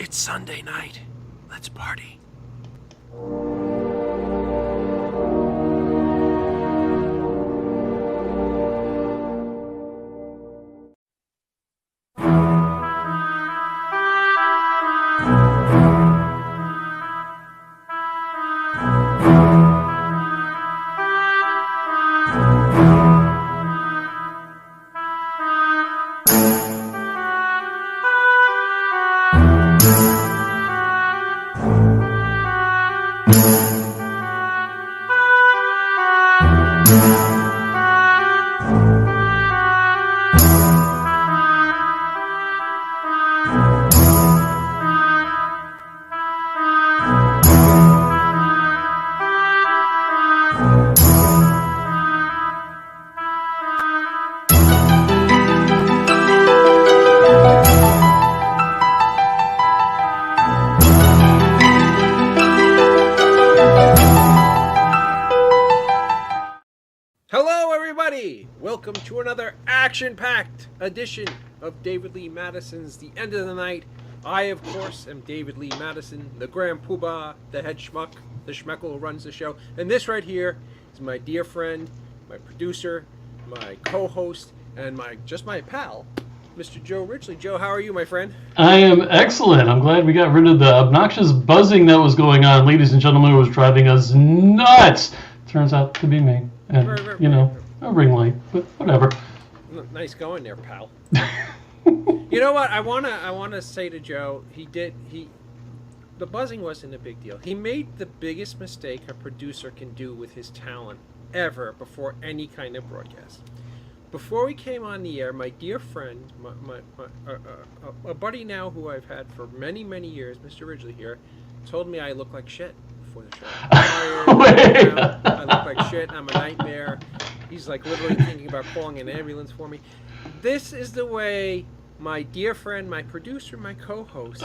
It's Sunday night. Let's party. Welcome to another action-packed edition of David Lee Madison's The End of the Night. I, of course, am David Lee Madison, the Grand Poobah, the head schmuck, the schmeckle who runs the show. And this right here is my dear friend, my producer, my co-host, and my pal, Mr. Joe Ridgely. Joe, how are you, my friend? I am excellent. I'm glad we got rid of the obnoxious buzzing that was going on. Ladies and gentlemen, it was driving us nuts. Turns out to be me. And, a ring light, but whatever. Nice going there, pal. You know what? I wanna say to Joe, the buzzing wasn't a big deal. He made the biggest mistake a producer can do with his talent ever before any kind of broadcast. Before we came on the air, my dear friend, a buddy now who I've had for many, many years, Mr. Ridgely here, told me I look like shit before the show. I'm tired, I look like shit. I'm a nightmare. He's like literally thinking about calling an ambulance for me. This is the way my dear friend, my producer, my co-host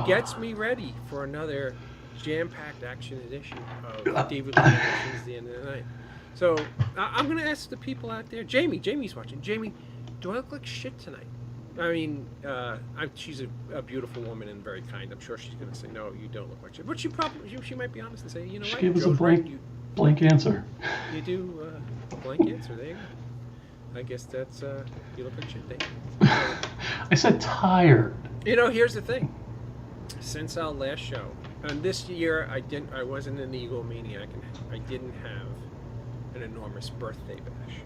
gets me ready for another jam-packed action edition of David Lee Madison's The End of the Night. So I'm going to ask the people out there. Jamie's watching. Jamie, do I look like shit tonight? I mean, she's a beautiful woman and very kind. I'm sure she's going to say, no, you don't look like shit. But she might be honest and say, you know what? She gave us a blank answer. You do blank answer. There you go. I guess that's you look like shit. I said tired. You know, here's the thing. Since our last show, and this year I wasn't an egomaniac, and I didn't have an enormous birthday bash.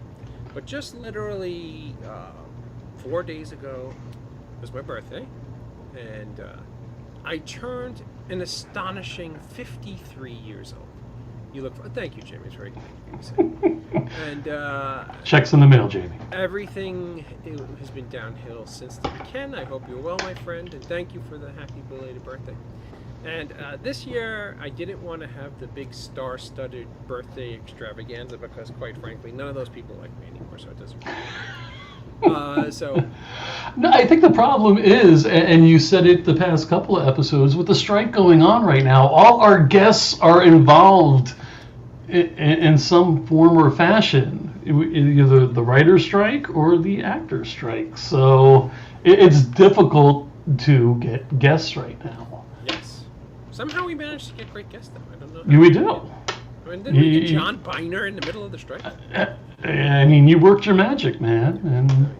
But just literally 4 days ago was my birthday, and I turned an astonishing 53 years old. You look. Thank you, Jamie. It's very kind of you to say. And checks in the mail, Jamie. Everything has been downhill since then. Ken, I hope you're well, my friend, and thank you for the happy belated birthday. And this year, I didn't want to have the big star-studded birthday extravaganza because, quite frankly, none of those people like me anymore, so it doesn't really No, I think the problem is, and you said it the past couple of episodes, with the strike going on right now, all our guests are involved in some form or fashion, either the writer's strike or the actor's strike. So it's difficult to get guests right now. Yes. Somehow we managed to get great guests, though. I don't know. We do. I mean, didn't we get John Biner in the middle of the strike? I mean, you worked your magic, man. And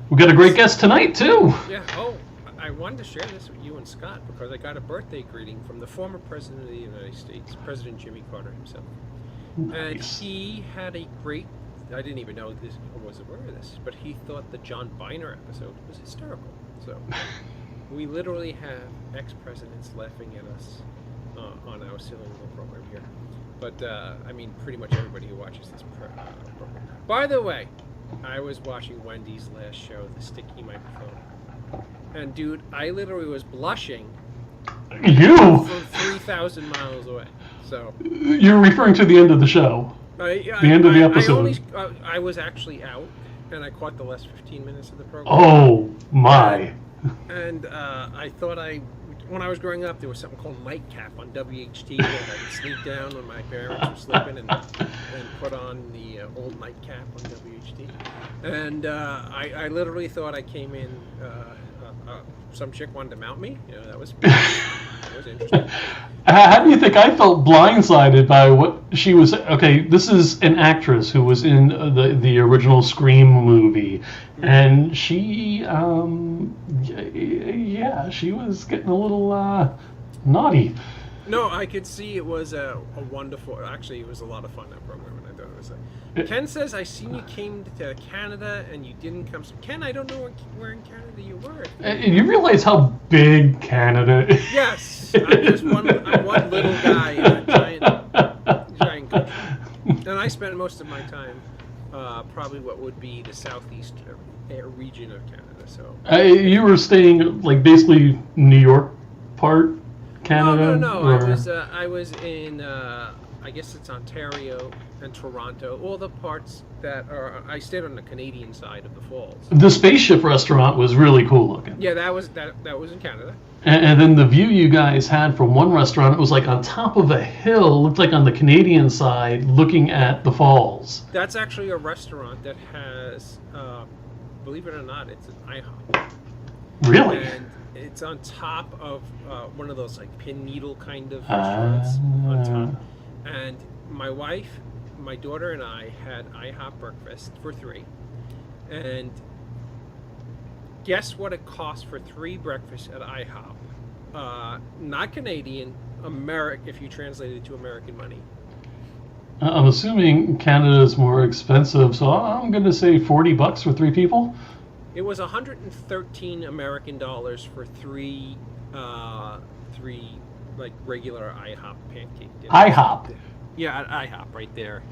we got a great guest tonight, too. Yeah. Oh, I wanted to share this with you and Scott because I got a birthday greeting from the former President of the United States, President Jimmy Carter himself. Nice. And he had a great, I didn't even know this, I was aware of this, but he thought the John Biner episode was hysterical. So we literally have ex-presidents laughing at us on our silly little program here. But, I mean, pretty much everybody who watches this program. By the way, I was watching Wendy's last show, The Sticky Microphone. And, dude, I literally was blushing. You? From 3,000 miles away. So you're referring to the end of the show. The end of the episode. I was actually out, and I caught the last 15 minutes of the program. Oh, my. And I thought when I was growing up, there was something called Nightcap on WHT that I would sneak down when my parents were sleeping and put on the old Nightcap on WHT. And I literally thought I came in some chick wanted to mount me. That was interesting. How do you think I felt blindsided by what she was? Okay, this is an actress who was in the original Scream movie, and she, she was getting a little naughty. No, I could see it was a wonderful. Actually, it was a lot of fun, that program, and I thought it was. Ken says, "I seen you came to Canada and you didn't come." Ken, I don't know where in Canada you were. You realize how big Canada is? Yes, I'm one little guy in a giant country, and I spent most of my time probably what would be the southeast region of Canada. So you were staying like basically New York part. Canada? No. I was in, I guess it's Ontario and Toronto. All the parts that are. I stayed on the Canadian side of the falls. The spaceship restaurant was really cool looking. Yeah, that was in Canada. And then the view you guys had from one restaurant, it was like on top of a hill. Looked like on the Canadian side, looking at the falls. That's actually a restaurant that has, believe it or not, it's an IHOP. Really? And it's on top of one of those like pin needle kind of restaurants on top. And my wife, my daughter, and I had IHOP breakfast for 3. And guess what it cost for 3 breakfasts at IHOP? Not Canadian, if you translate it to American money. I'm assuming Canada is more expensive, so I'm going to say $40 for 3 people. It was 113 American dollars for 3 like regular IHOP pancake dinners. IHOP? Yeah, at IHOP right there.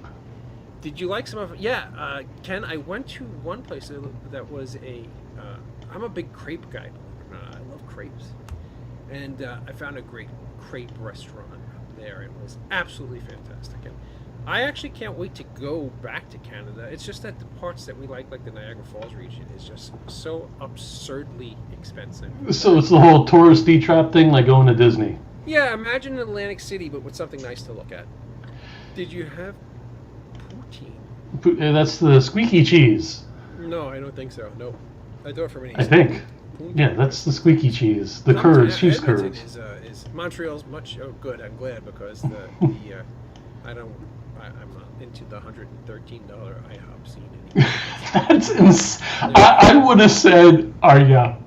Did you like some of it? Yeah, Ken, I went to one place that was I'm a big crepe guy. I love crepes. And I found a great crepe restaurant there. It was absolutely fantastic. And I actually can't wait to go back to Canada. It's just that the parts that we like the Niagara Falls region, is just so absurdly expensive. So it's the whole touristy trap thing, like going to Disney. Yeah, imagine Atlantic City, but with something nice to look at. Did you have poutine? That's the squeaky cheese. No, I don't think so. No, I thought for many. I think. Poutine. Yeah, that's the squeaky cheese. The curds, cheese curds. Is Montreal's much good. I'm glad because I'm not into the $113 IHOP scene anymore. That's insane. I would have said, "Are ya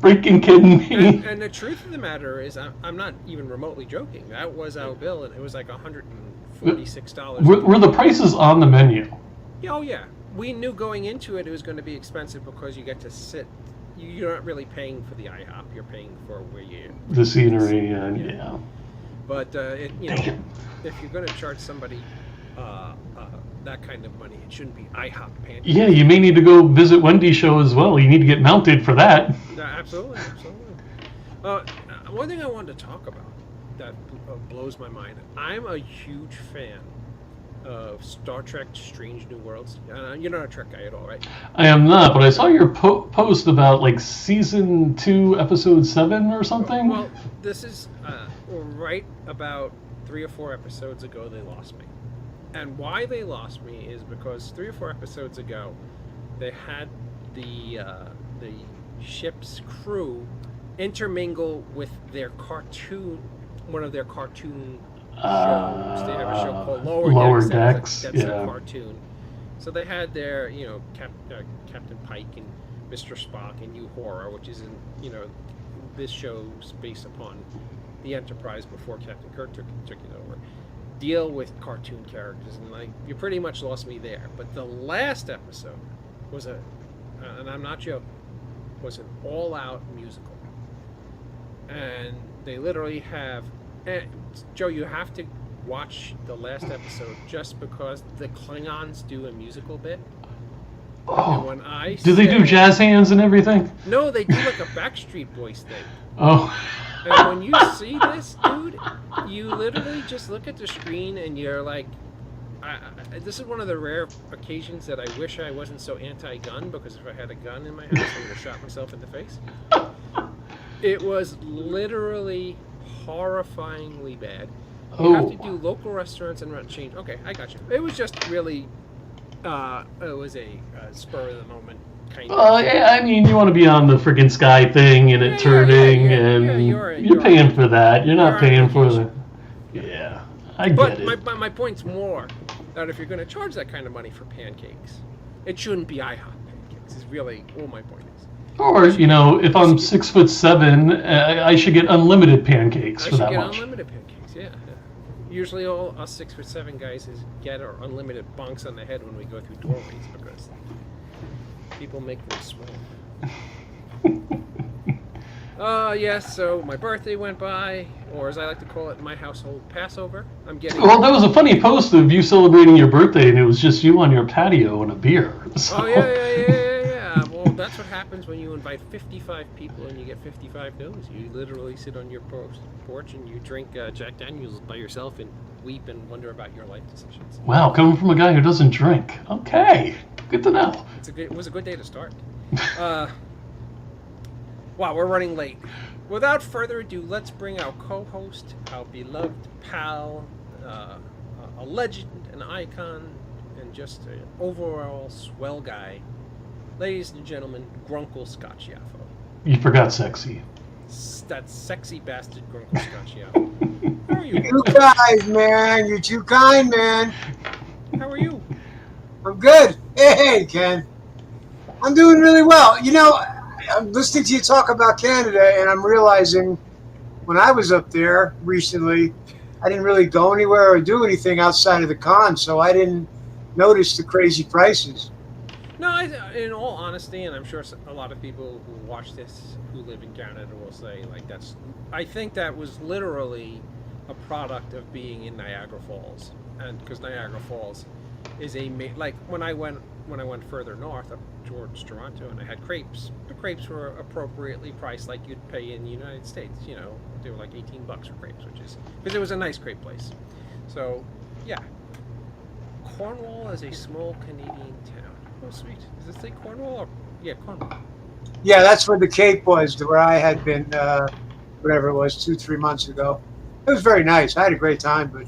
freaking kidding me?" And the truth of the matter is, I'm not even remotely joking. That was our bill, and it was like $146. Were the prices on the menu? Yeah, oh yeah. We knew going into it was going to be expensive because you get to sit. You're not really paying for the IHOP. You're paying for where you. The scenery, and yeah. But if you're going to charge somebody that kind of money, it shouldn't be IHOP pancakes. Yeah, you may need to go visit Wendy's show as well. You need to get mounted for that. Absolutely. One thing I wanted to talk about that blows my mind. I'm a huge fan of Star Trek Strange New Worlds. You're not a Trek guy at all, right? I am not, but I saw your post about like season 2, episode 7 or something. Well, this is right about 3 or 4 episodes ago they lost me. And why they lost me is because 3 or 4 episodes ago they had the ship's crew intermingle with their cartoon, one of their cartoon shows. They have a show called Lower Decks. That's a cartoon. So they had their, Captain Pike and Mr. Spock and Uhura, which is this show's based upon the Enterprise before Captain Kirk took it over. Deal with cartoon characters, and you pretty much lost me there. But the last episode was and I'm not joking, was an all-out musical. And they literally have, Joe, you have to watch the last episode just because the Klingons do a musical bit. Oh, and when do they do jazz hands and everything? No, they do like a Backstreet Boys thing. Oh. And when you see this, dude, you literally just look at the screen and you're like, this is one of the rare occasions that I wish I wasn't so anti-gun, because if I had a gun in my house, I would have shot myself in the face. It was literally horrifyingly bad. You have to do local restaurants and run chains. Okay, I got you. It was just really, it was a spur of the moment kind Well, yeah, I mean, you want to be on the freaking sky thing and it turning, and you're paying for that. You're not paying for the. Yeah, I get it. But my point's more that if you're going to charge that kind of money for pancakes, it shouldn't be IHOP pancakes. Is really all my point is. Or if I'm 6'7", I should get unlimited pancakes for that much. I should get unlimited pancakes. Yeah. Usually, all us 6'7" guys get our unlimited bonks on the head when we go through doorways because people make them small. Yes. So my birthday went by, or as I like to call it in my household, Passover. Well, that was a funny post of you celebrating your birthday, and it was just you on your patio and a beer. So. Oh yeah. Well, that's what happens when you invite 55 people and you get 55 no's. You literally sit on your porch and you drink Jack Daniels by yourself and weep and wonder about your life decisions. Wow, coming from a guy who doesn't drink. Okay, good to know. It was a good day to start. Wow, we're running late. Without further ado, let's bring our co-host, our beloved pal, a legend, an icon, and just an overall swell guy. Ladies and gentlemen, Grunkle Scott Schiaffo. You forgot sexy. That sexy bastard Grunkle Scott Schiaffo. How are you? You guys, man. You're too kind, man. How are you? I'm good. Hey, Ken. I'm doing really well. I'm listening to you talk about Canada, and I'm realizing when I was up there recently, I didn't really go anywhere or do anything outside of the con, so I didn't notice the crazy prices. No, in all honesty, and I'm sure a lot of people who watch this who live in Canada will say, I think that was literally a product of being in Niagara Falls, and because Niagara Falls is when I went further north up towards Toronto and I had crepes. The crepes were appropriately priced like you'd pay in the United States. They were like $18 for crepes, because it was a nice crepe place. So, yeah. Cornwall is a small Canadian town. Oh, sweet. Does it say Cornwall? Or... Yeah, Cornwall. Yeah, that's where the Cape was, where I had been, whatever it was, 2-3 months ago. It was very nice. I had a great time, but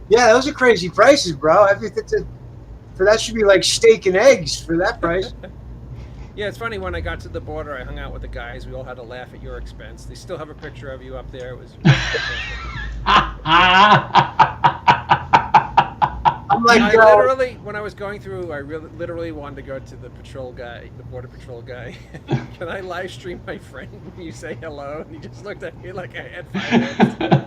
yeah, those are crazy prices, bro. For that should be like steak and eggs for that price. Yeah, it's funny. When I got to the border, I hung out with the guys. We all had to laugh at your expense. They still have a picture of you up there. It was. I'm like, literally, when I was going through, I literally wanted to go to the border patrol guy. Can I live stream my friend? You say hello, and he just looked at me like I had 5 minutes.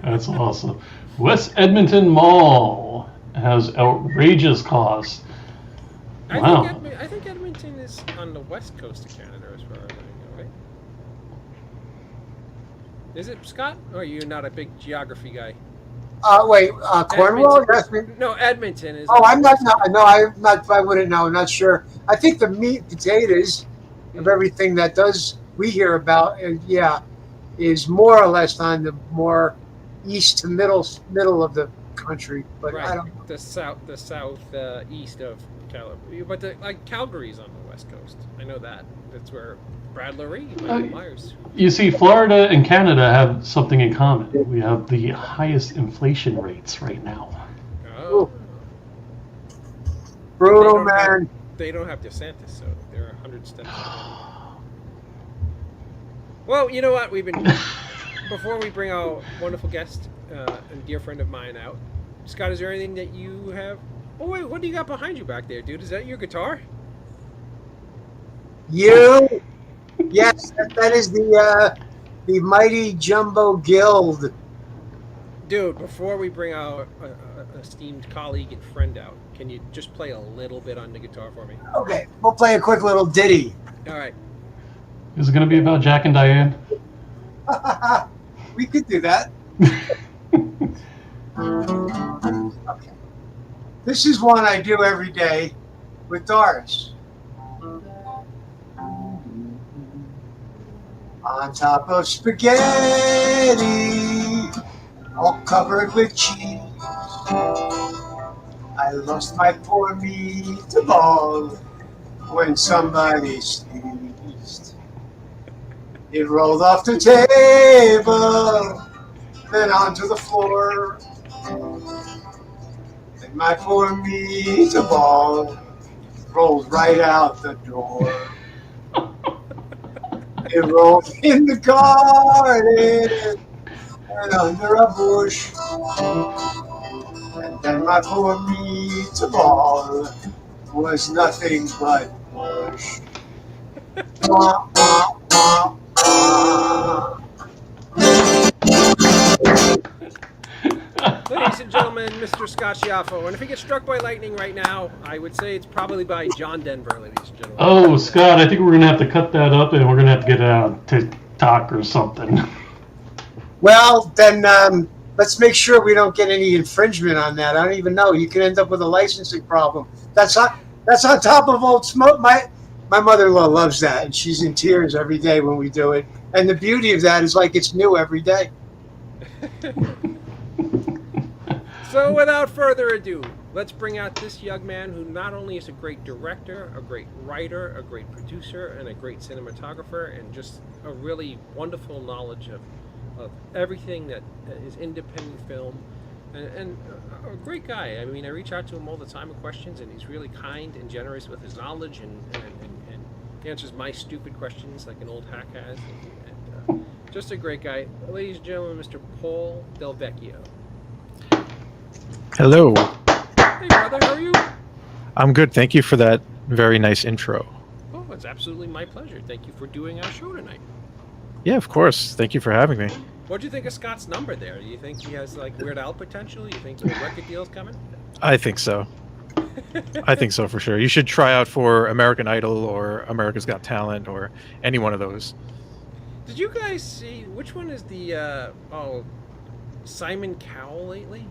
That's awesome. West Edmonton Mall has outrageous costs. Wow. I think Edmonton is on the west coast of Canada, as far as I know, right? Is it, Scott? Or are you not a big geography guy? Cornwall? No, Edmonton is. Oh, I'm not. No, I'm not. I wouldn't know. I'm not sure. I think the meat and potatoes of everything that we hear about, is more or less on the more east to middle of the country. But right. I don't. The south east of Calgary, but Calgary's on the west coast. I know that. That's where Brad Lurie, Michael Myers. You see, Florida and Canada have something in common. We have the highest inflation rates right now. Oh. Brutal, man. They don't have DeSantis, so they're 100 steps ahead. Well, you know what? Before we bring our wonderful guest and dear friend of mine out, Scott, is there anything that you have? Oh, wait, what do you got behind you back there, dude? Is that your guitar? Yes, that is the mighty Jumbo Guild. Dude, before we bring our esteemed colleague and friend out, can you just play a little bit on the guitar for me? Okay, we'll play a quick little ditty. All right. Is it going to be about Jack and Diane? We could do that. Okay. This is one I do every day with Doris. On top of spaghetti, all covered with cheese, I lost my poor meatball when somebody sneezed. It rolled off the table, then onto the floor, and my poor meatball rolled right out the door. It rolled in the garden and under a bush. And then my poor meatball was nothing but mush. Wah, wah, wah, wah. Ladies and gentlemen, Mr. Scott Schiaffo. And if he gets struck by lightning right now, I would say it's probably by John Denver, ladies and gentlemen. Oh, Scott, I think we're going to have to cut that up and we're going to have to get it on TikTok or something. Well, then let's make sure we don't get any infringement on that. I don't even know. You could end up with a licensing problem. That's on top of Old Smoke. My mother-in-law loves that, and she's in tears every day when we do it. And the beauty of that is like it's new every day. So without further ado, let's bring out this young man who not only is a great director, a great writer, a great producer, and a great cinematographer, and just a really wonderful knowledge of everything that is independent film, and a great guy. I mean, I reach out to him all the time with questions, and he's really kind and generous with his knowledge, and answers my stupid questions like an old hack has, and just a great guy. Ladies and gentlemen, Mr. Paul Del Vecchio. Hello. Hey, brother, how are you? I'm good. Thank you for that very nice intro. Oh, it's absolutely my pleasure. Thank you for doing our show tonight. Yeah, of course. Thank you for having me. What do you think of Scott's number there? Do you think he has like Weird Al potential? You think the record deal's coming? I think so. I think so for sure. You should try out for American Idol or America's Got Talent or any one of those. Did you guys see which one is the Simon Cowell lately?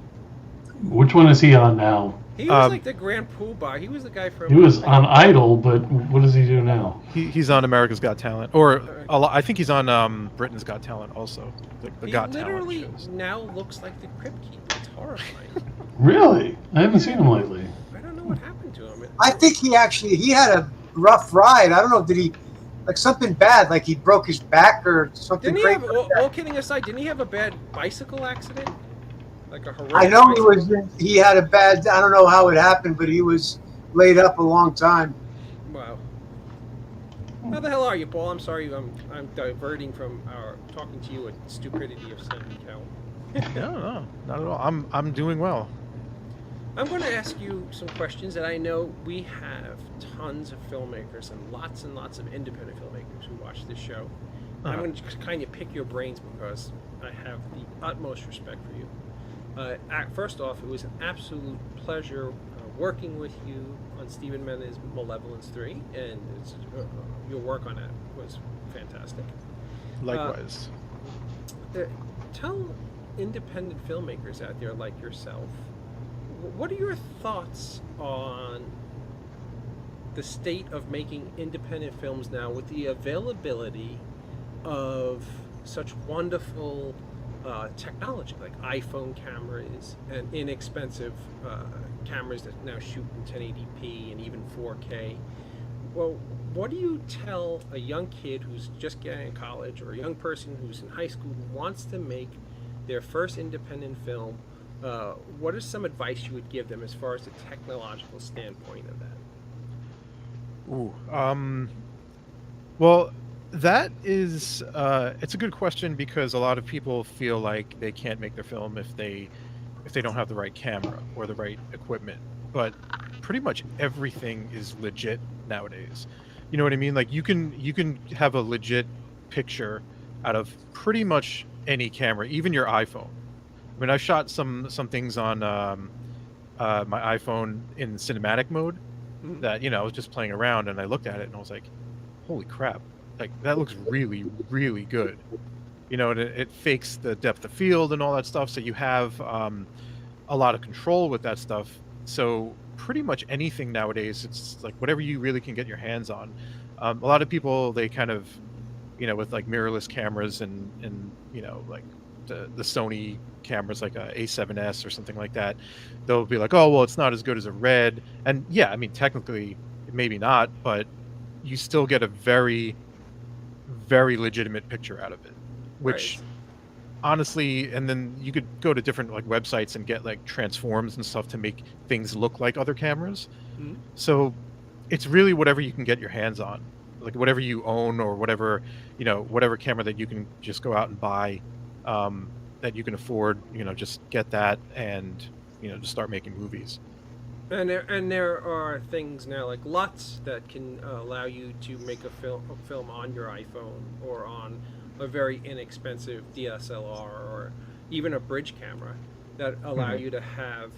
Which one is he on now? He was like the Grand Poobah. He was the guy from. He was on Idol, but what does he do now? He's on America's Got Talent, or I think he's on Britain's Got Talent also. The He Got literally Talent shows. now looks like the Crypt Keeper. It's horrifying. Really? I haven't seen him lately. I don't know what happened to him. I think he had a rough ride. I don't know. Did he like something bad? Like he broke his back or something? Didn't he crazy have? like that? All kidding aside, didn't he have a bad bicycle accident? Like a horrific I know he bicycle- was. He had a bad. I don't know how it happened, but he was laid up a long time. Wow. How the hell are you, Paul? I'm sorry, I'm diverting from our talking to you at stupidity of Simon Cowell. No, not at all. I'm doing well. I'm going to ask you some questions that I know we have tons of filmmakers and lots of independent filmmakers who watch this show. I'm going to kind of pick your brains because I have the utmost respect for you. First off, it was an absolute pleasure working with you on Stephen Menez's Malevolence 3, and your work on that was fantastic. Likewise. Tell independent filmmakers out there like yourself, what are your thoughts on the state of making independent films now with the availability of such wonderful technology like iPhone cameras and inexpensive cameras that now shoot in 1080p and even 4K? Well, what do you tell a young kid who's just getting in college or a young person who's in high school who wants to make their first independent film? What is some advice you would give them as far as the technological standpoint of that? Ooh. Well, that is it's a good question because a lot of people feel like they can't make their film if they don't have the right camera or the right equipment. But pretty much everything is legit nowadays. You know what I mean? Like you can have a legit picture out of pretty much any camera, even your iPhone. I mean, I shot some things on my iPhone in cinematic mode that, I was just playing around and I looked at it and I was like, holy crap. Like that looks really, really good. And it fakes the depth of field and all that stuff. So you have a lot of control with that stuff. So pretty much anything nowadays, it's like whatever you really can get your hands on. A lot of people, they kind of, with like mirrorless cameras and like the Sony cameras like a A7S or something like that, they'll be like, oh, well, it's not as good as a Red. And yeah, I mean, technically, maybe not, but you still get a very, very legitimate picture out of it, which Right. honestly, and then you could go to different like websites and get like transforms and stuff to make things look like other cameras. Mhm. So it's really whatever you can get your hands on, like whatever you own or whatever, whatever camera that you can just go out and buy, that you can afford, just get that and, just start making movies. And there are things now like LUTs that can allow you to make a film on your iPhone or on a very inexpensive DSLR or even a bridge camera that allow you to have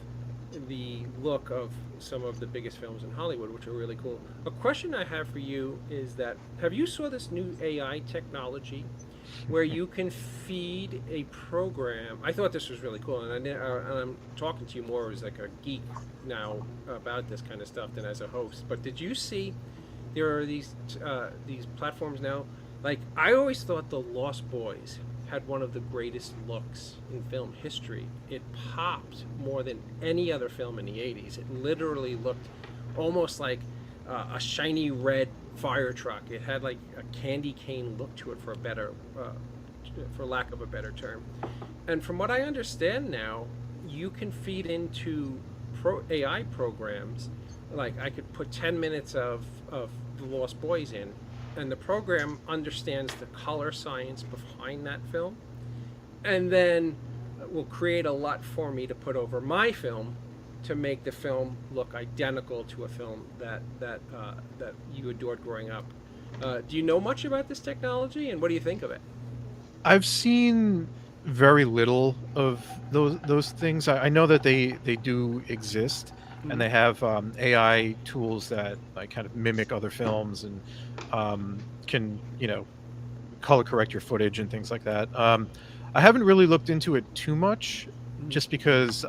the look of some of the biggest films in Hollywood, which are really cool. A question I have for you is that, have you saw this new AI technology where you can feed a program? I thought this was really cool, and I'm talking to you more as like a geek now about this kind of stuff than as a host. But did you see there are these platforms now? Like, I always thought The Lost Boys had one of the greatest looks in film history. It popped more than any other film in the 80s. It literally looked almost like a shiny red fire truck. It had like a candy cane look to it, for lack of a better term. And from what I understand now, you can feed into AI programs. Like, I could put 10 minutes of The Lost Boys in, and the program understands the color science behind that film, and then will create a LUT for me to put over my film to make the film look identical to a film that you adored growing up. Do you know much about this technology, and what do you think of it? I've seen very little of those things. I know that they do exist, and they have AI tools that like kind of mimic other films and can color correct your footage and things like that. I haven't really looked into it too much, just because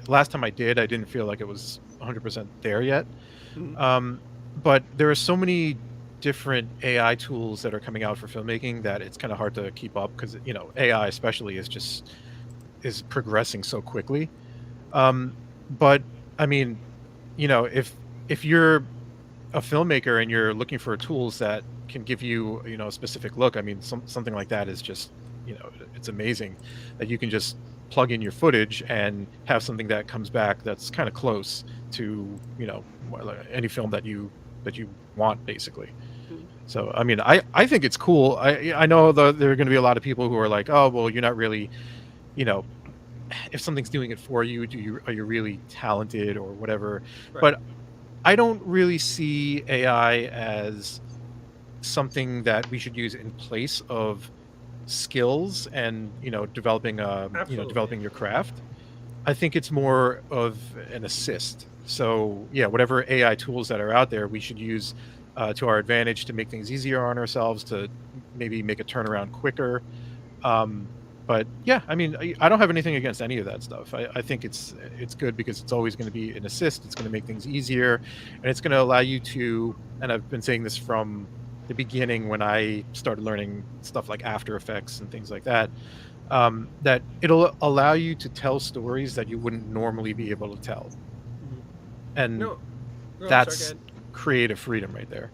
last time I didn't feel like it was 100% there yet. But there are so many different AI tools that are coming out for filmmaking that it's kind of hard to keep up, because AI especially is progressing so quickly. But I mean, if you're a filmmaker and you're looking for tools that can give you a specific look, I mean, something like that is just it's amazing that you can just plug in your footage and have something that comes back that's kind of close to any film that you want, basically. So I mean, I think it's cool. I know there are going to be a lot of people who are like, oh well, you're not really, if something's doing it for you, are you really talented or whatever? Right. But I don't really see AI as something that we should use in place of skills and developing developing your craft. I think it's more of an assist. So yeah, whatever AI tools that are out there, we should use to our advantage to make things easier on ourselves, to maybe make a turnaround quicker. But yeah, I mean, I don't have anything against any of that stuff. I think it's good because it's always going to be an assist. It's going to make things easier, and it's going to allow you to, and I've been saying this from the beginning when I started learning stuff like After Effects and things like that, that it'll allow you to tell stories that you wouldn't normally be able to tell. And that's creative freedom right there.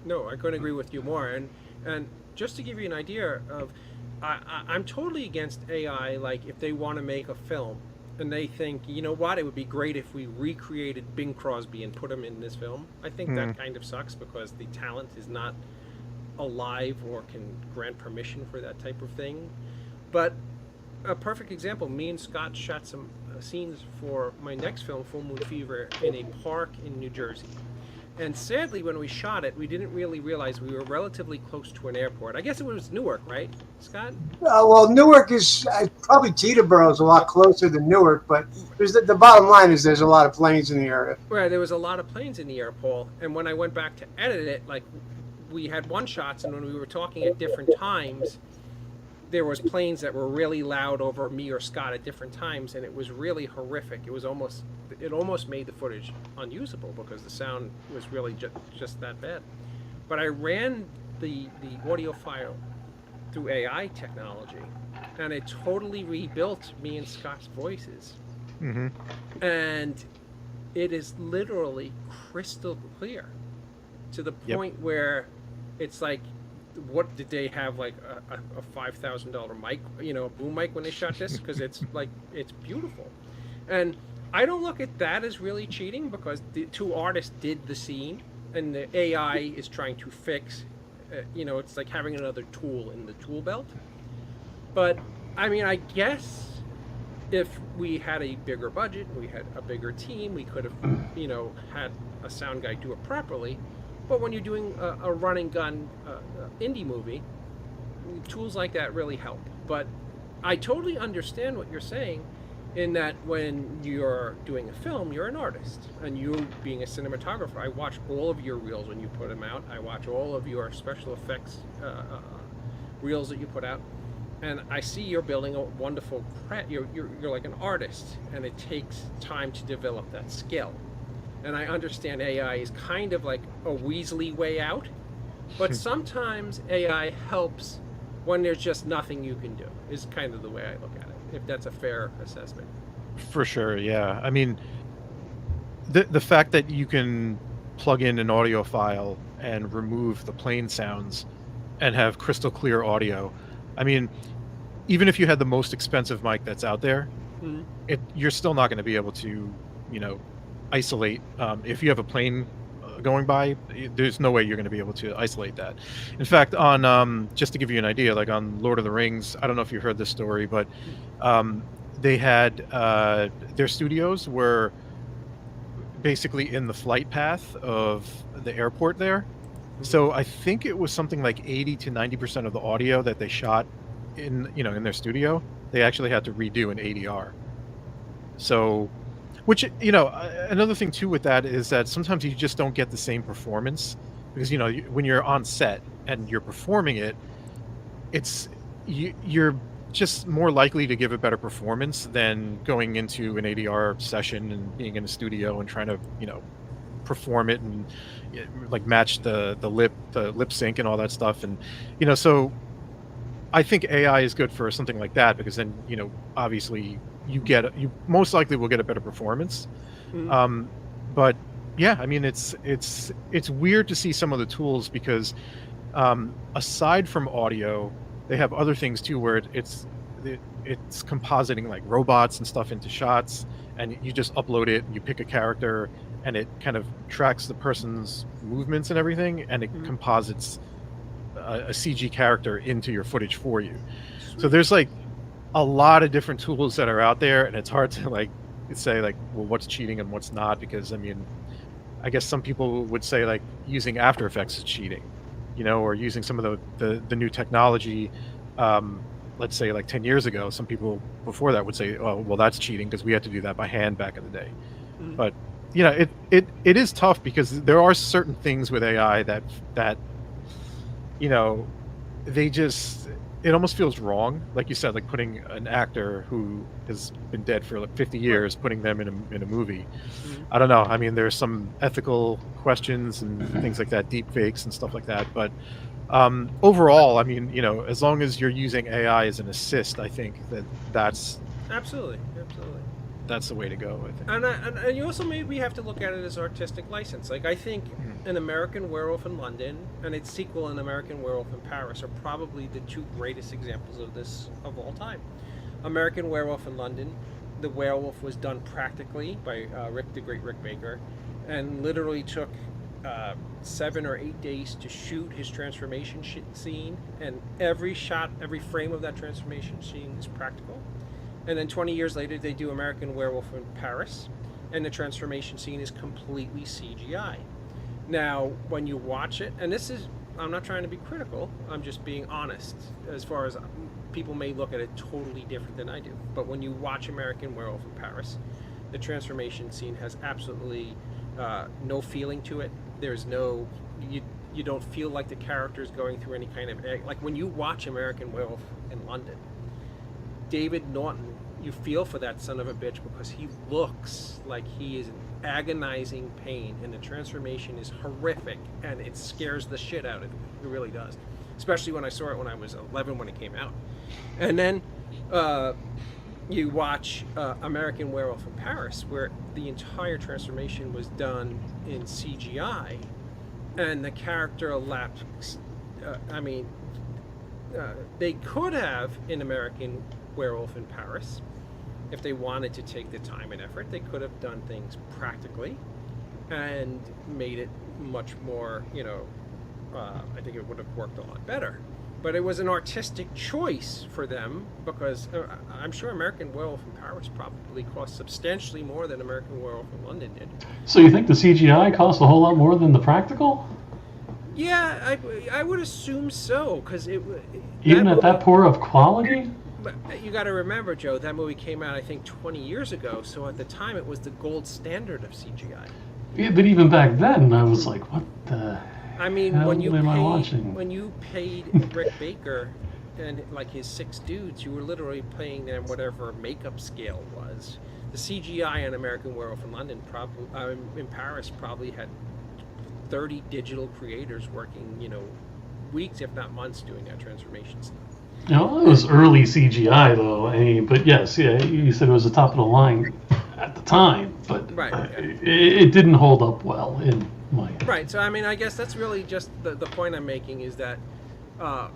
No, I couldn't agree with you more. And just to give you an idea of, I'm totally against AI. Like, if they want to make a film and they think, you know what, it would be great if we recreated Bing Crosby and put him in this film. I think that kind of sucks, because the talent is not alive or can grant permission for that type of thing. But a perfect example, me and Scott shot some scenes for my next film, Full Moon Fever, in a park in New Jersey. And sadly, when we shot it, we didn't really realize we were relatively close to an airport. I guess it was Newark, right, Scott? Well, Newark is probably Teterboro is a lot closer than Newark, but the bottom line is there's a lot of planes in the area. Right, there was a lot of planes in the air, Paul. And when I went back to edit it, like, we had one shots, and when we were talking at different times, there was planes that were really loud over me or Scott at different times, and it was really horrific. It almost made the footage unusable because the sound was really just that bad. But I ran the audio file through AI technology, and it totally rebuilt me and Scott's voices. And it is literally crystal clear, to the point where it's like, what did they have, like a $5,000 mic, a boom mic when they shot this? Because it's like, it's beautiful. And I don't look at that as really cheating, because the two artists did the scene and the AI is trying to fix. It's like having another tool in the tool belt. But I mean, I guess if we had a bigger budget, we had a bigger team, we could have, had a sound guy do it properly. But when you're doing a run and gun indie movie, tools like that really help. But I totally understand what you're saying, in that when you're doing a film, you're an artist, and you being a cinematographer, I watch all of your reels when you put them out. I watch all of your special effects reels that you put out, and I see you're building a wonderful craft. You're like an artist, and it takes time to develop that skill. And I understand AI is kind of like a Weasley way out, but sometimes AI helps when there's just nothing you can do, is kind of the way I look at it, if that's a fair assessment. For sure, yeah. I mean, the fact that you can plug in an audio file and remove the plane sounds and have crystal clear audio. I mean, even if you had the most expensive mic that's out there, you're still not going to be able to, isolate. If you have a plane going by, there's no way you're going to be able to isolate that. In fact, on just to give you an idea, like on Lord of the Rings, I don't know if you heard this story, but they had their studios were basically in the flight path of the airport there. So I think it was something like 80 to 90% of the audio that they shot in their studio, they actually had to redo in ADR. So, which, another thing too with that is that sometimes you just don't get the same performance, because, when you're on set and you're performing it, you're just more likely to give a better performance than going into an ADR session and being in a studio and trying to, perform it and like match the lip sync and all that stuff. And, so I think AI is good for something like that, because then, obviously you most likely will get a better performance. But yeah, I mean, it's weird to see some of the tools, because aside from audio, they have other things too, where it's compositing like robots and stuff into shots, and you just upload it, you pick a character, and it kind of tracks the person's movements and everything, and it composites a CG character into your footage for you. So there's like a lot of different tools that are out there, and it's hard to like say like, well, what's cheating and what's not, because I mean, I guess some people would say like using After Effects is cheating, or using some of the new technology. Let's say like 10 years ago, some people before that would say, oh, well, that's cheating because we had to do that by hand back in the day. But it is tough, because there are certain things with AI that they just, it almost feels wrong. Like you said, like putting an actor who has been dead for like 50 years, putting them in a movie. I don't know. I mean, there's some ethical questions and things like that, deep fakes and stuff like that. But overall, I mean, as long as you're using AI as an assist, I think that's absolutely that's the way to go, I think. And you also maybe have to look at it as artistic license. Like, I think An American Werewolf in London and its sequel, An American Werewolf in Paris, are probably the two greatest examples of this of all time. American Werewolf in London, the werewolf was done practically by the great Rick Baker, and literally took 7 or 8 days to shoot his transformation scene, and every shot, every frame of that transformation scene is practical. And then 20 years later, they do American Werewolf in Paris, and the transformation scene is completely CGI. Now, when you watch it, and this is, I'm not trying to be critical, I'm just being honest, as far as people may look at it totally different than I do. But when you watch American Werewolf in Paris, the transformation scene has absolutely no feeling to it. There's no, you don't feel like the character is going through any kind of, like when you watch American Werewolf in London, David Norton, you feel for that son of a bitch, because he looks like he is in agonizing pain, and the transformation is horrific, and it scares the shit out of you. It really does. Especially when I saw it when I was 11 when it came out. And then you watch American Werewolf in Paris, where the entire transformation was done in CGI, and the character elapsed. They could have, in American Werewolf in Paris, if they wanted to take the time and effort, they could have done things practically and made it much more, I think it would have worked a lot better. But it was an artistic choice for them because I'm sure American Werewolf in Paris probably cost substantially more than American Werewolf in London did. So you think the CGI cost a whole lot more than the practical? Yeah, I would assume so because Even at that poor of quality? But you got to remember, Joe, that movie came out I think 20 years ago. So at the time, it was the gold standard of CGI. Yeah, but even back then, I was like, what the I mean, hell when am I watching? you paid Rick Baker and like his 6 dudes, you were literally paying them whatever makeup scale was. The CGI on American Werewolf in London, in Paris, probably had 30 digital creators working, weeks if not months doing that transformation stuff. No, it was early CGI though. But yes, yeah, you said it was the top of the line at the time, but Right, it didn't hold up well in my Right. So I mean, I guess that's really just the point I'm making is that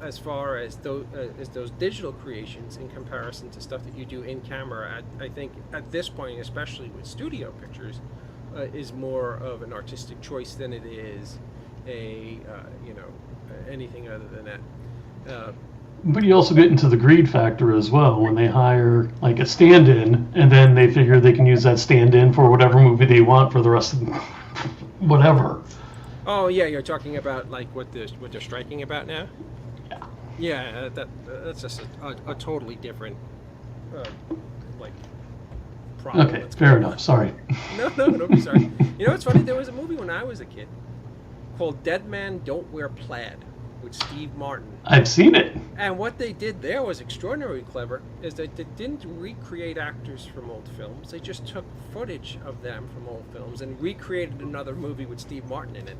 as far as those digital creations in comparison to stuff that you do in camera, I think at this point, especially with studio pictures, is more of an artistic choice than it is anything other than that. But you also get into the greed factor as well when they hire like a stand-in, and then they figure they can use that stand-in for whatever movie they want for the rest of whatever. Oh yeah, you're talking about like what they're striking about now. Yeah, that's just a totally different like problem. Okay, fair enough. Sorry. No, don't be sorry. You know what's funny? There was a movie when I was a kid called Dead Man Don't Wear Plaid with Steve Martin. I've seen it. And what they did there was extraordinarily clever, is that they didn't recreate actors from old films. They just took footage of them from old films and recreated another movie with Steve Martin in it.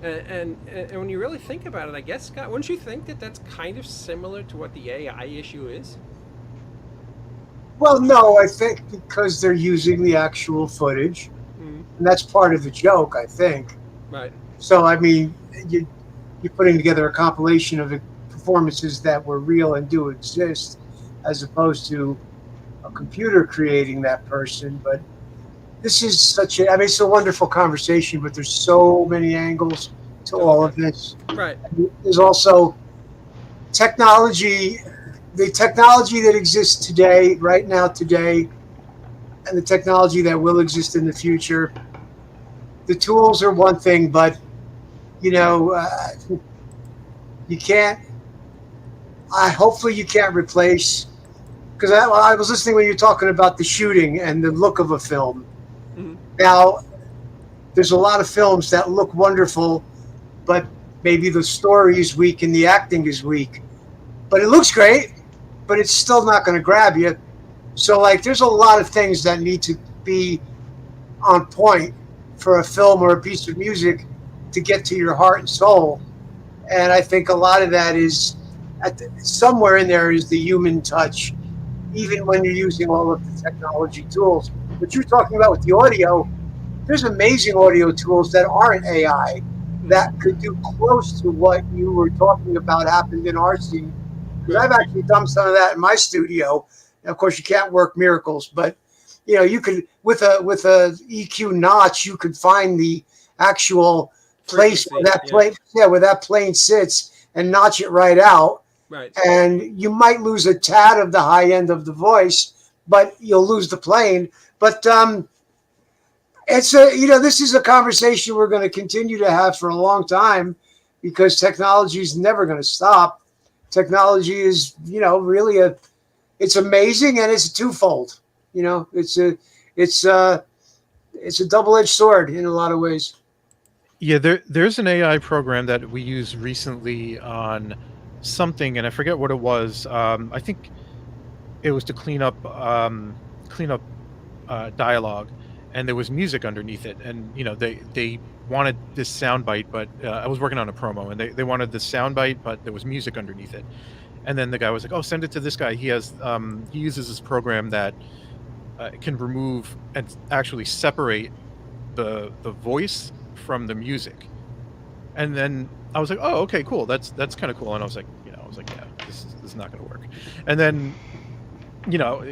And when you really think about it, I guess, Scott, wouldn't you think that that's kind of similar to what the AI issue is? Well, no, I think because they're using the actual footage, and that's part of the joke, I think. Right. So, I mean, you're putting together a compilation of the performances that were real and do exist, as opposed to a computer creating that person. But this is it's a wonderful conversation, but there's so many angles to all of this. Right. There's also technology, the technology that exists today, right now, today, and the technology that will exist in the future. The tools are one thing, but you can't. Hopefully, you can't replace. Because I was listening when you were talking about the shooting and the look of a film. Mm-hmm. Now, there's a lot of films that look wonderful, but maybe the story is weak and the acting is weak. But it looks great, but it's still not going to grab you. So, there's a lot of things that need to be on point for a film or a piece of music to get to your heart and soul. And I think a lot of that is, somewhere in there is the human touch, even when you're using all of the technology tools. What you're talking about with the audio, there's amazing audio tools that aren't AI that could do close to what you were talking about happened in our scene. Because I've actually done some of that in my studio. And of course, you can't work miracles, but you could with a EQ notch, you could find the actual place where that plane sits and notch it right out. Right. And you might lose a tad of the high end of the voice, but you'll lose the plane. But this is a conversation we're going to continue to have for a long time because technology is never going to stop. Technology is, really it's amazing and it's twofold. It's a double-edged sword in a lot of ways. Yeah, there's an AI program that we used recently on something, and I forget what it was. I think it was to clean up dialogue, and there was music underneath it. And they wanted this soundbite, but I was working on a promo, and they wanted this soundbite, but there was music underneath it. And then the guy was like, "Oh, send it to this guy. He uses this program that can remove and actually separate the voice from the music." And then I was like, "Oh, okay, cool. That's kind of cool." And I was like, "Yeah, this is not going to work." And then,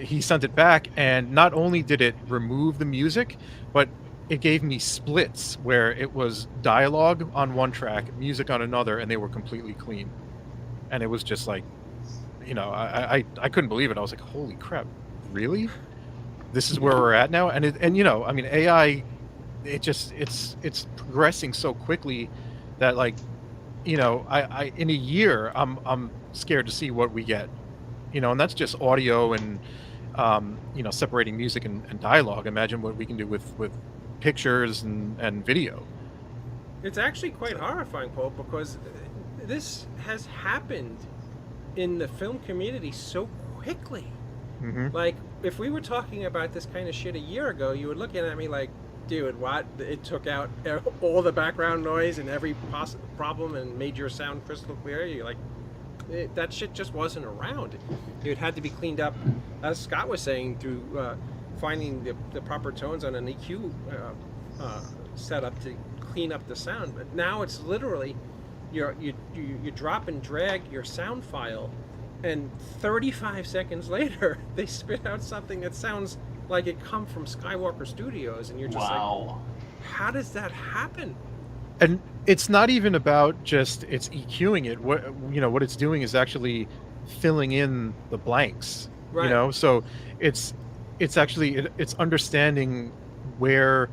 he sent it back, and not only did it remove the music, but it gave me splits where it was dialogue on one track, music on another, and they were completely clean. And it was just like, I couldn't believe it. I was like, holy crap, really? This is where we're at now? And I mean, AI, it's progressing so quickly that, like, I in a year, I'm scared to see what we get, and that's just audio and separating music and dialogue. Imagine what we can do with pictures and video. It's actually quite horrifying, Paul, because this has happened in the film community so quickly. Mm-hmm. Like, if we were talking about this kind of shit a year ago, you were looking at me like, dude, what? It took out all the background noise and every possible problem and made your sound crystal clear. You're like, that shit just wasn't around. It had to be cleaned up, as Scott was saying, through finding the proper tones on an EQ setup to clean up the sound. But now it's literally, you drop and drag your sound file, and 35 seconds later, they spit out something that sounds like it come from Skywalker Studios, and you're just like, how does that happen? And it's not even about just it's EQing it. What it's doing is actually filling in the blanks. Right. So it's actually it's understanding where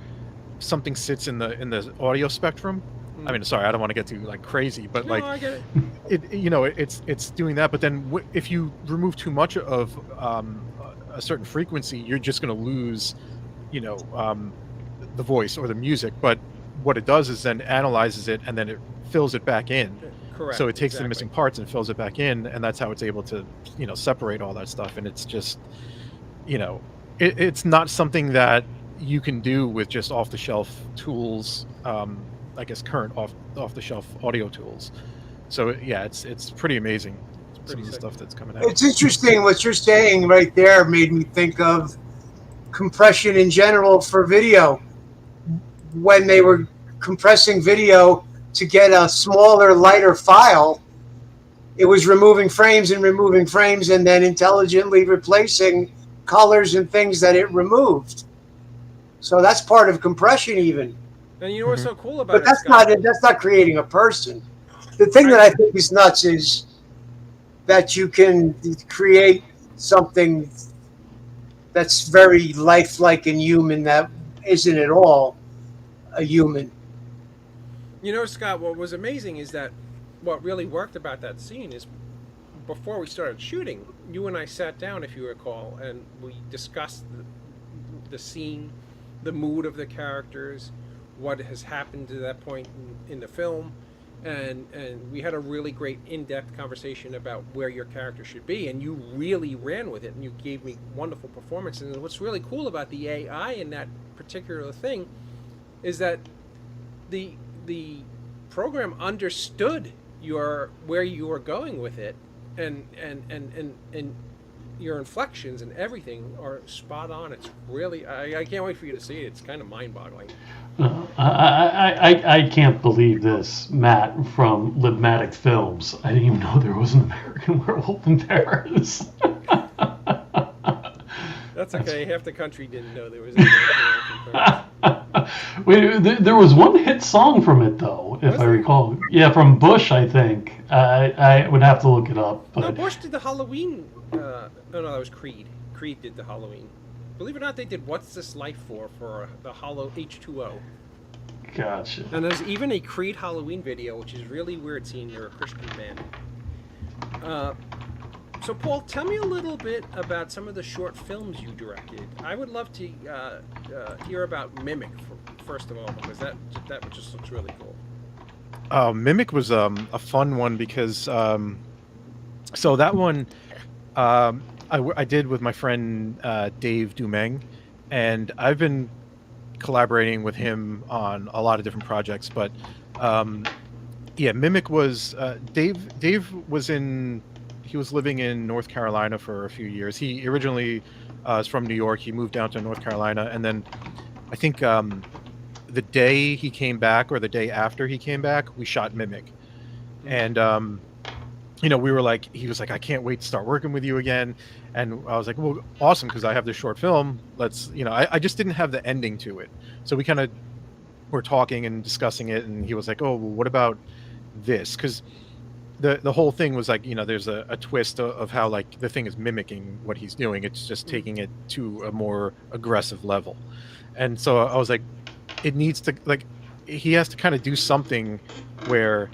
something sits in the audio spectrum. I mean, sorry, I don't want to get too like crazy, but No, I get it. It's doing that. But then if you remove too much of a certain frequency, you're just going to lose, the voice or the music. But what it does is then analyzes it and then it fills it back in. Correct. So it takes the missing parts and fills it back in, and that's how it's able to, separate all that stuff. And it's just, it's not something that you can do with just off-the-shelf tools. I guess current off-the-shelf audio tools. So yeah, it's pretty amazing. Some of the stuff that's coming out. It's interesting what you're saying right there. Made me think of compression in general for video. When they were compressing video to get a smaller, lighter file, it was removing frames and then intelligently replacing colors and things that it removed. So that's part of compression even. And you know what's so cool about But that's not creating a person. The thing that I think is nuts is that you can create something that's very lifelike and human that isn't at all a human. Scott, what was amazing is that what really worked about that scene is before we started shooting, you and I sat down, if you recall, and we discussed the scene, the mood of the characters, what has happened to that point in the film, and we had a really great in-depth conversation about where your character should be, and you really ran with it, and you gave me wonderful performance. And what's really cool about the AI in that particular thing is that the program understood where you were going with it, and your inflections and everything are spot on. It's really, I can't wait for you to see it. It's kind of mind-boggling. I can't believe this, Matt, from Libmatic Films. I didn't even know there was an American Werewolf in Paris. That's okay. Half the country didn't know there was an American Werewolf in Paris. Wait, there was one hit song from it, though, if I recall. Yeah, from Bush, I think. I would have to look it up. But... No, Bush did the Halloween. No, that was Creed. Creed did the Halloween. Believe it or not, they did "What's This Life For" the Hollow H2O. Gotcha. And there's even a Creed Halloween video, which is really weird seeing you're a Christian band. So, Paul, tell me a little bit about some of the short films you directed. I would love to hear about Mimic, first of all, because that just looks really cool. Mimic was a fun one because so that one I did with my friend Dave Dumeng, and I've been collaborating with him on a lot of different projects. But Mimic was Dave was he was living in North Carolina for a few years. He originally is from New York. He moved down to North Carolina, and then I think the day he came back or the day after he came back, we shot Mimic. And we were like, he was like, I can't wait to start working with you again. And I was like, well, awesome, because I have this short film. Let's, I just didn't have the ending to it. So we kind of were talking and discussing it. And he was like, oh, well, what about this? Because the whole thing was like, there's a twist of how like the thing is mimicking what he's doing. It's just taking it to a more aggressive level. And so I was like, it needs to, like, he has to kind of do something where,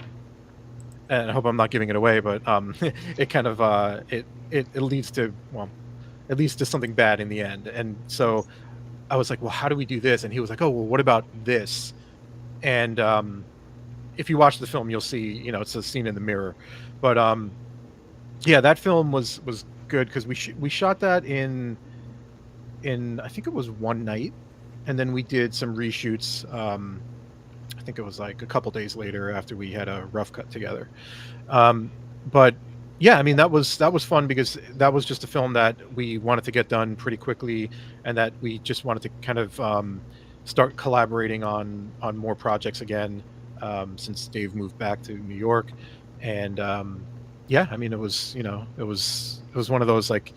and I hope I'm not giving it away, but it kind of it leads to, well, it leads to something bad in the end. And so I was like, well, how do we do this? And he was like, oh, well, what about this? And if you watch the film, you'll see, it's a scene in the mirror. But yeah, that film was good because we shot that in I think it was one night, and then we did some reshoots. I think it was like a couple days later after we had a rough cut together. But yeah, I mean, that was fun because that was just a film that we wanted to get done pretty quickly, and that we just wanted to kind of start collaborating on more projects again, since Dave moved back to New York. And yeah, I mean, it was one of those like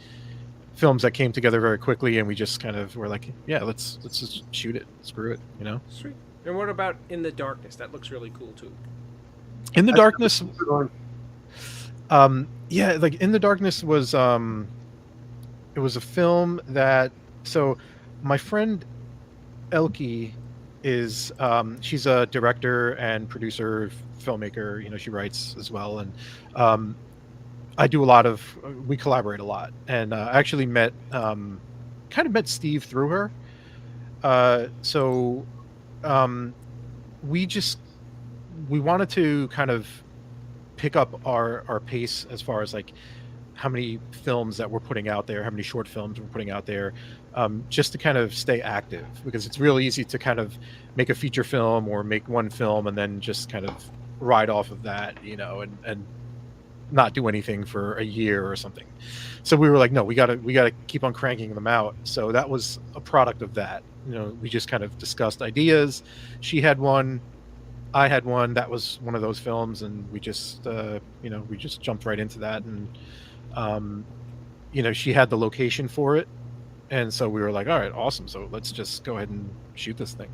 films that came together very quickly, and we just kind of were like, yeah, let's just shoot it, screw it, Sweet. And what about In the Darkness? That looks really cool too. In the Darkness, yeah, like In the Darkness was it was a film that, so my friend Elke is she's a director and producer, filmmaker. She writes as well, and we collaborate a lot. And I actually met Steve through her. So we wanted to kind of pick up our pace as far as like how many films that we're putting out there, how many short films we're putting out there, just to kind of stay active, because it's real easy to kind of make a feature film or make one film and then just kind of ride off of that, and not do anything for a year or something. So we were like, no, we gotta keep on cranking them out. So that was a product of that. We just kind of discussed ideas. She had one, I had one. That was one of those films, and we just jumped right into that. And she had the location for it, and so we were like, all right, awesome. So let's just go ahead and shoot this thing.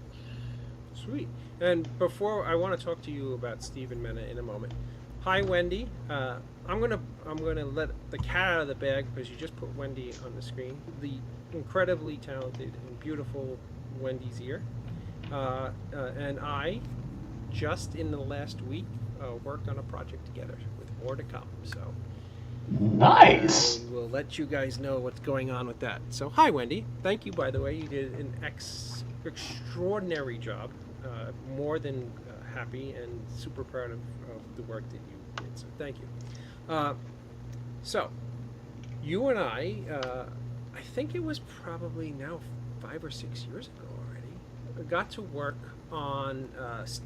Sweet. And before, I want to talk to you about Stephen Mena in a moment. Hi, Wendy. I'm gonna let the cat out of the bag because you just put Wendy on the screen. The incredibly talented and beautiful Wendy Zier. And I, just in the last week, worked on a project together with more to come. So nice. We'll let you guys know what's going on with that. So hi, Wendy. Thank you, by the way. You did an extraordinary job. More than happy and super proud of the work that you did. So thank you. So you and I think it was probably now 5 or 6 years ago already, got to work on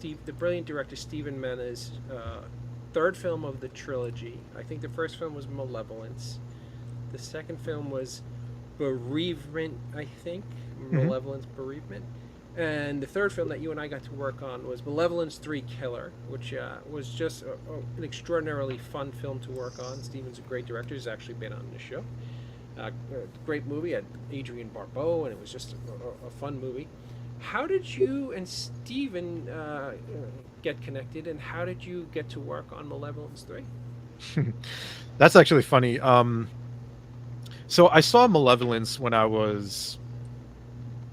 the brilliant director Stephen Mena's third film of the trilogy. I think the first film was Malevolence. The second film was Bereavement, I think. Malevolence, Bereavement. And the third film that you and I got to work on was Malevolence 3 Killer, which was just an extraordinarily fun film to work on. Stephen's a great director. He's actually been on the show. Great movie. Had Adrienne Barbeau, and it was just a fun movie. How did you and Stephen get connected, and how did you get to work on Malevolence 3? That's actually funny. So I saw Malevolence when I was,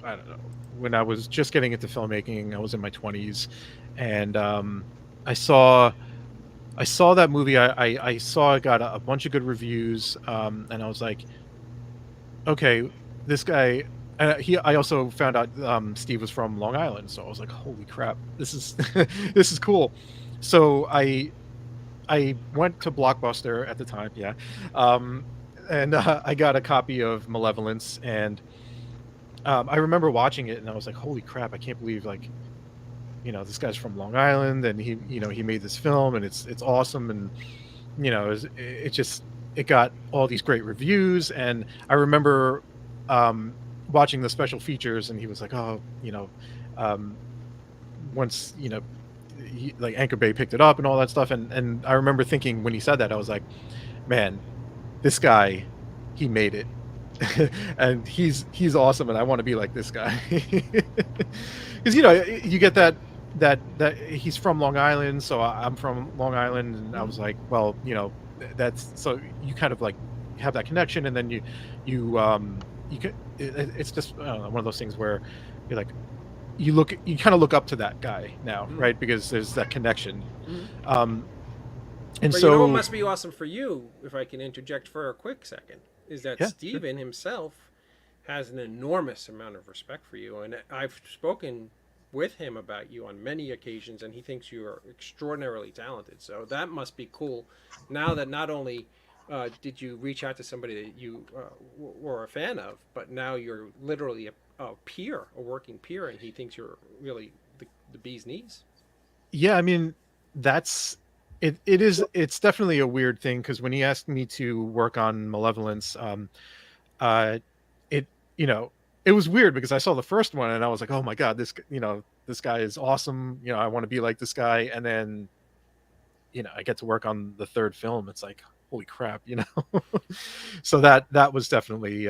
I don't know, when I was just getting into filmmaking. I was in my 20s, and I saw that movie. I saw it got a bunch of good reviews, and I was like, okay, this guy. I also found out Steve was from Long Island, so I was like, holy crap, this is this is cool. So I went to Blockbuster at the time, yeah, and I got a copy of Malevolence, and I remember watching it, and I was like, holy crap, I can't believe, like, this guy's from Long Island, and he made this film, and it's awesome, and it got all these great reviews. And I remember watching the special features, and he was like, oh, once like Anchor Bay picked it up and all that stuff. And I remember thinking when he said that, I was like, man, this guy, he made it. And he's awesome, and I want to be like this guy. Because you get that he's from Long Island, so I'm from Long Island, and I was like, well, that's so you kind of like have that connection, and then you can it's just I don't know, one of those things where you're like you kind of look up to that guy now, right? Because there's that connection. And but so what must be awesome for you, if I can interject for a quick second, is that yeah, Steven himself has an enormous amount of respect for you, and I've spoken with him about you on many occasions, and he thinks you are extraordinarily talented. So that must be cool. Now that not only did you reach out to somebody that you were a fan of, but now you're literally a peer, a working peer, and he thinks you're really the bee's knees. Yeah, I mean, that's it. It's definitely a weird thing because when he asked me to work on Malevolence, uh, it it was weird because I saw the first one and I was like, oh my god, this guy is awesome. I want to be like this guy. And then I get to work on the third film. It's like, holy crap, So that was definitely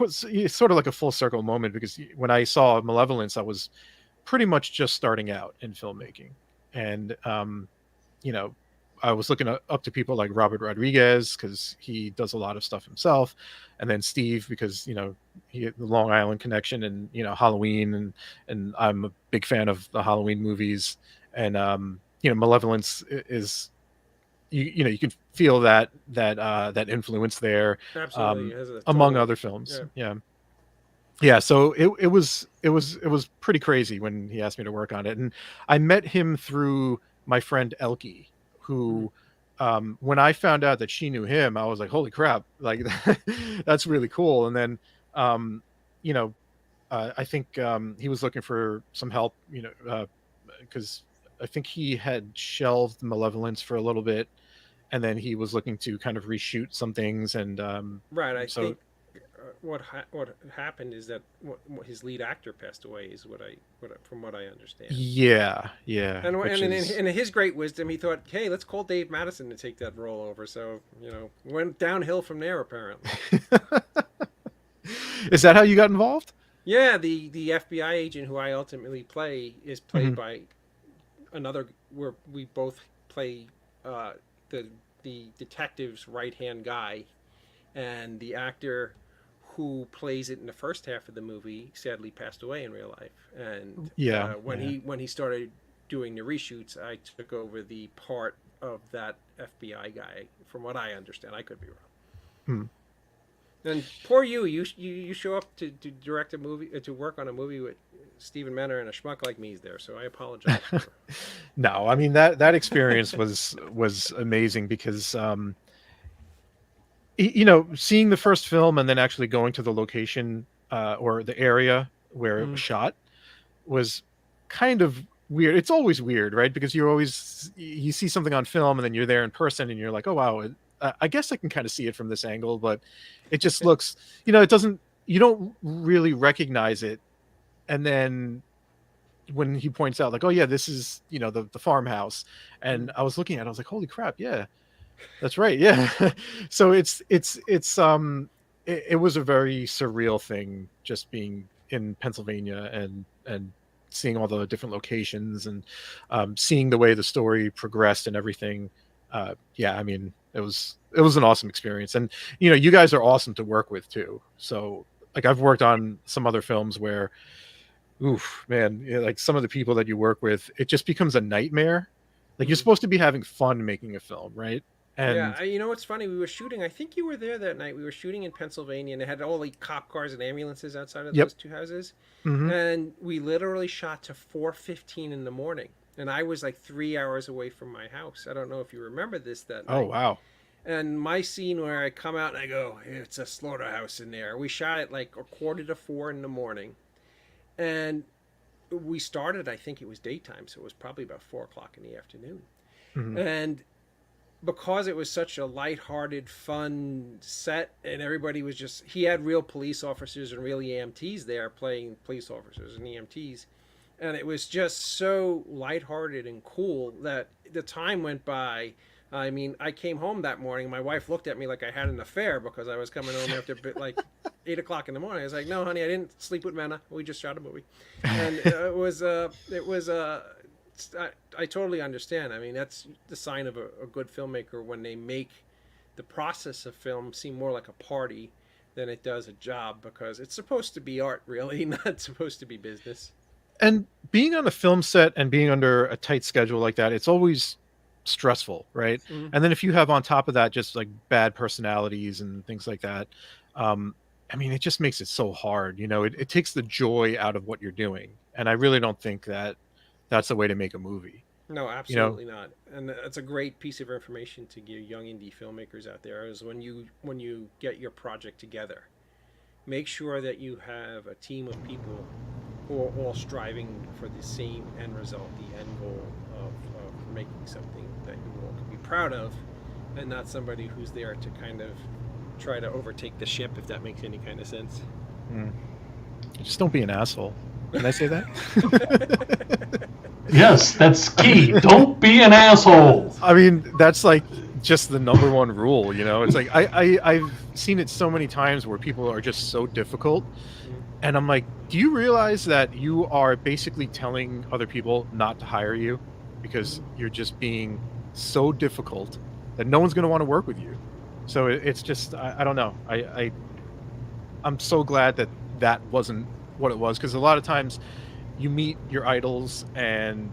it's sort of like a full circle moment because when I saw Malevolence, I was pretty much just starting out in filmmaking, and I was looking up to people like Robert Rodriguez because he does a lot of stuff himself, and then Steve because he had the Long Island connection and Halloween, and I'm a big fan of the Halloween movies, and Malevolence is you can feel that influence there, Absolutely, among other films. Yeah, so it was pretty crazy when he asked me to work on it, and I met him through my friend Elke, who when I found out that she knew him, I was like, holy crap, like that's really cool. And then I think he was looking for some help, because I think he had shelved Malevolence for a little bit, and then he was looking to kind of reshoot some things, and right. I think what happened is that his lead actor passed away, is from what I understand. Yeah. And in his great wisdom, he thought, hey, let's call Dave Madison to take that role over. So went downhill from there apparently. Is that how you got involved? Yeah, the FBI agent who I ultimately play is played by another. Where we both play the detective's right hand guy, and the actor who plays it in the first half of the movie sadly passed away in real life. And when he started doing the reshoots, I took over the part of that FBI guy. From what I understand, I could be wrong. And poor you show up to direct a movie, to work on a movie with Stephen Menner, and a schmuck like me is there, so I apologize. No, I mean that experience was amazing because seeing the first film and then actually going to the location or the area where it was shot was kind of weird. It's always weird, right? Because you see something on film and then you're there in person and you're like, oh wow, I guess I can kind of see it from this angle, but it just looks, you don't really recognize it. And then when he points out like, oh yeah, this is, the farmhouse. And I was looking at it, I was like, holy crap. Yeah, that's right. Yeah. So it was a very surreal thing just being in Pennsylvania and seeing all the different locations and seeing the way the story progressed and everything. I mean, it was an awesome experience. And, you guys are awesome to work with too. So like I've worked on some other films where, oof, man, like some of the people that you work with, it just becomes a nightmare. Like you're supposed to be having fun making a film, right? And what's funny? We were shooting. I think you were there that night. We were shooting in Pennsylvania, and they had all the cop cars and ambulances outside of those two houses. And we literally shot to 4:15 in the morning, and I was like 3 hours away from my house. I don't know if you remember this that night. Oh wow! And my scene where I come out and I go, "It's a slaughterhouse in there." We shot at like 3:45 in the morning, and we started. I think it was daytime, so it was probably about 4:00 in the afternoon, and because it was such a lighthearted, fun set, and everybody was he had real police officers and real EMTs there playing police officers and EMTs. and it was just so lighthearted and cool that the time went by. I mean, I came home that morning. My wife looked at me like I had an affair because I was coming home after like 8 o'clock in the morning. I was like, "No, honey, I didn't sleep with Mena. We just shot a movie," and I totally understand. I mean, that's the sign of a good filmmaker when they make the process of film seem more like a party than it does a job, because it's supposed to be art, really, not supposed to be business. And being on a film set and being under a tight schedule like that, it's always stressful, right? Mm-hmm. And then if you have on top of that just like bad personalities and things like that, I mean, it just makes it so hard. It takes the joy out of what you're doing, and I really don't think that that's the way to make a movie. No, absolutely not. And that's a great piece of information to give young indie filmmakers out there, is when you get your project together, make sure that you have a team of people who are all striving for the same end result, the end goal of making something that you all can be proud of, and not somebody who's there to kind of try to overtake the ship, if that makes any kind of sense. Just don't be an asshole. Can I say that? Yes, that's key. Don't be an asshole. I mean, that's like just the number one rule, It's like I've seen it so many times where people are just so difficult, and I'm like, do you realize that you are basically telling other people not to hire you because you're just being so difficult that no one's going to want to work with you? So it's just, I don't know. I'm so glad that wasn't what it was, because a lot of times you meet your idols and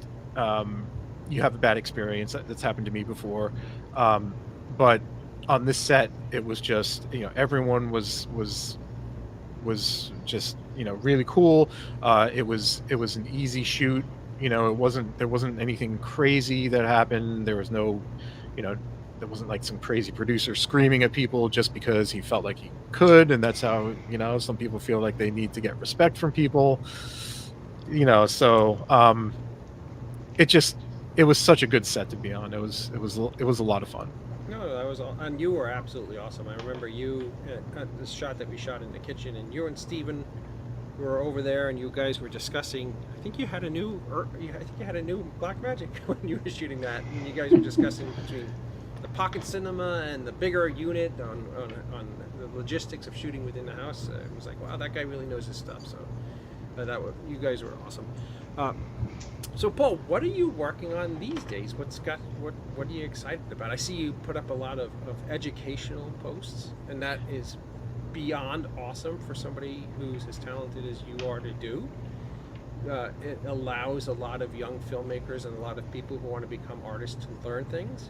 you have a bad experience. That's happened to me before. But on this set, it was just, everyone was just, really cool. It was an easy shoot. There wasn't anything crazy that happened. There was no, there wasn't like some crazy producer screaming at people just because he felt like he could. And that's how, some people feel like they need to get respect from people. So it was such a good set to be on. It was a lot of fun. No, that was all, and you were absolutely awesome. I remember you at this shot that we shot in the kitchen, and you and Steven were over there, and you guys were discussing. I think you had a new Black Magic when you were shooting that, and you guys were discussing between the pocket cinema and the bigger unit on the logistics of shooting within the house. It was like, wow, that guy really knows his stuff. So you guys were awesome. So Paul, what are you working on these days? What are you excited about? I see you put up a lot of educational posts, and that is beyond awesome for somebody who's as talented as you are to do. It allows a lot of young filmmakers and a lot of people who want to become artists to learn things.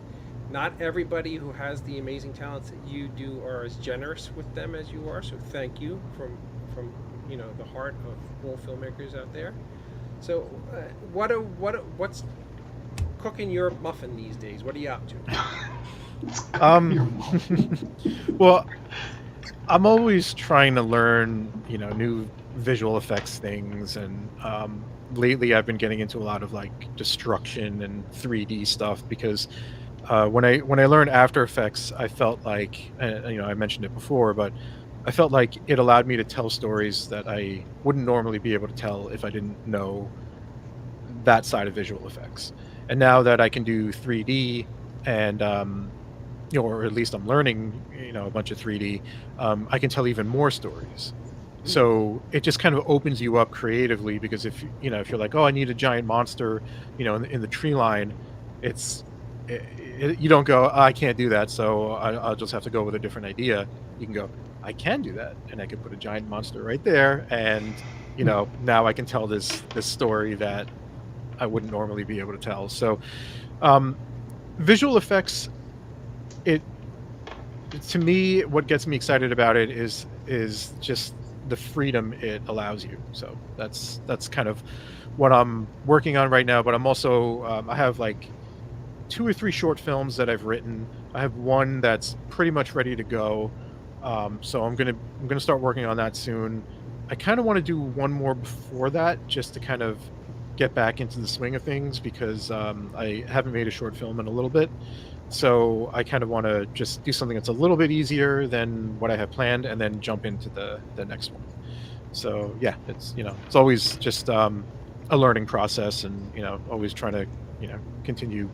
Not everybody who has the amazing talents that you do are as generous with them as you are. So thank you from the heart of all filmmakers out there. So, what's cooking your muffin these days? What are you up to? Well, I'm always trying to learn, new visual effects things, and lately I've been getting into a lot of like destruction and 3D stuff, because when I learned After Effects, I felt like, I mentioned it before, but I felt like it allowed me to tell stories that I wouldn't normally be able to tell if I didn't know that side of visual effects. And now that I can do 3D and, or at least I'm learning, a bunch of 3D, I can tell even more stories. So it just kind of opens you up creatively, because if you're like, oh, I need a giant monster, in the tree line, you don't go, oh, I can't do that, so I'll just have to go with a different idea. You can go, I can do that, and I can put a giant monster right there, and now I can tell this story that I wouldn't normally be able to tell. So visual effects, to me, what gets me excited about it is just the freedom it allows you. So that's kind of what I'm working on right now. But I'm also I have like 2 or 3 short films that I've written. I have one that's pretty much ready to go. So I'm gonna start working on that soon. I kind of want to do one more before that, just to kind of get back into the swing of things, because I haven't made a short film in a little bit. So I kind of want to just do something that's a little bit easier than what I have planned, and then jump into the next one. So yeah, it's always just a learning process, and always trying to continue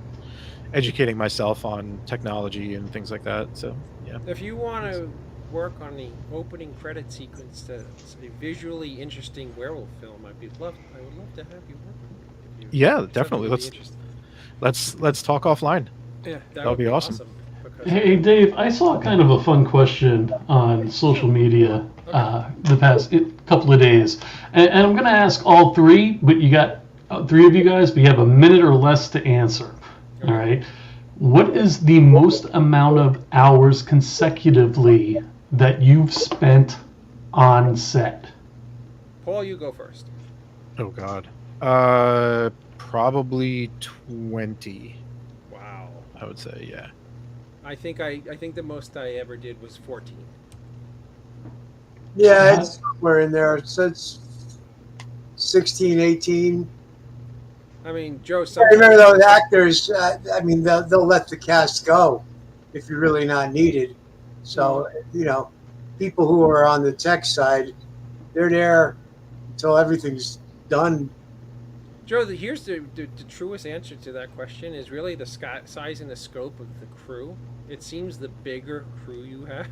educating myself on technology and things like that. So yeah. If you want to work on the opening credit sequence to a visually interesting werewolf film, I would love to have you work on it. Yeah, definitely. Let's talk offline. Yeah, that'll be awesome. Hey Dave, I saw kind of a fun question on social media the past couple of days, and I'm going to ask all three, but you got three of you guys, but you have a minute or less to answer. All right. What is the most amount of hours consecutively that you've spent on set? Paul, you go first. Oh God. Probably 20. Wow. I would say, yeah. I think the most I ever did was 14. Yeah, it's somewhere in there. So it's 16, 18. I mean, Joe. I remember those actors. They'll let the cast go if you're really not needed. So people who are on the tech side, they're there until everything's done. Joe, here's the truest answer to that question is really the size and the scope of the crew. It seems the bigger crew you have,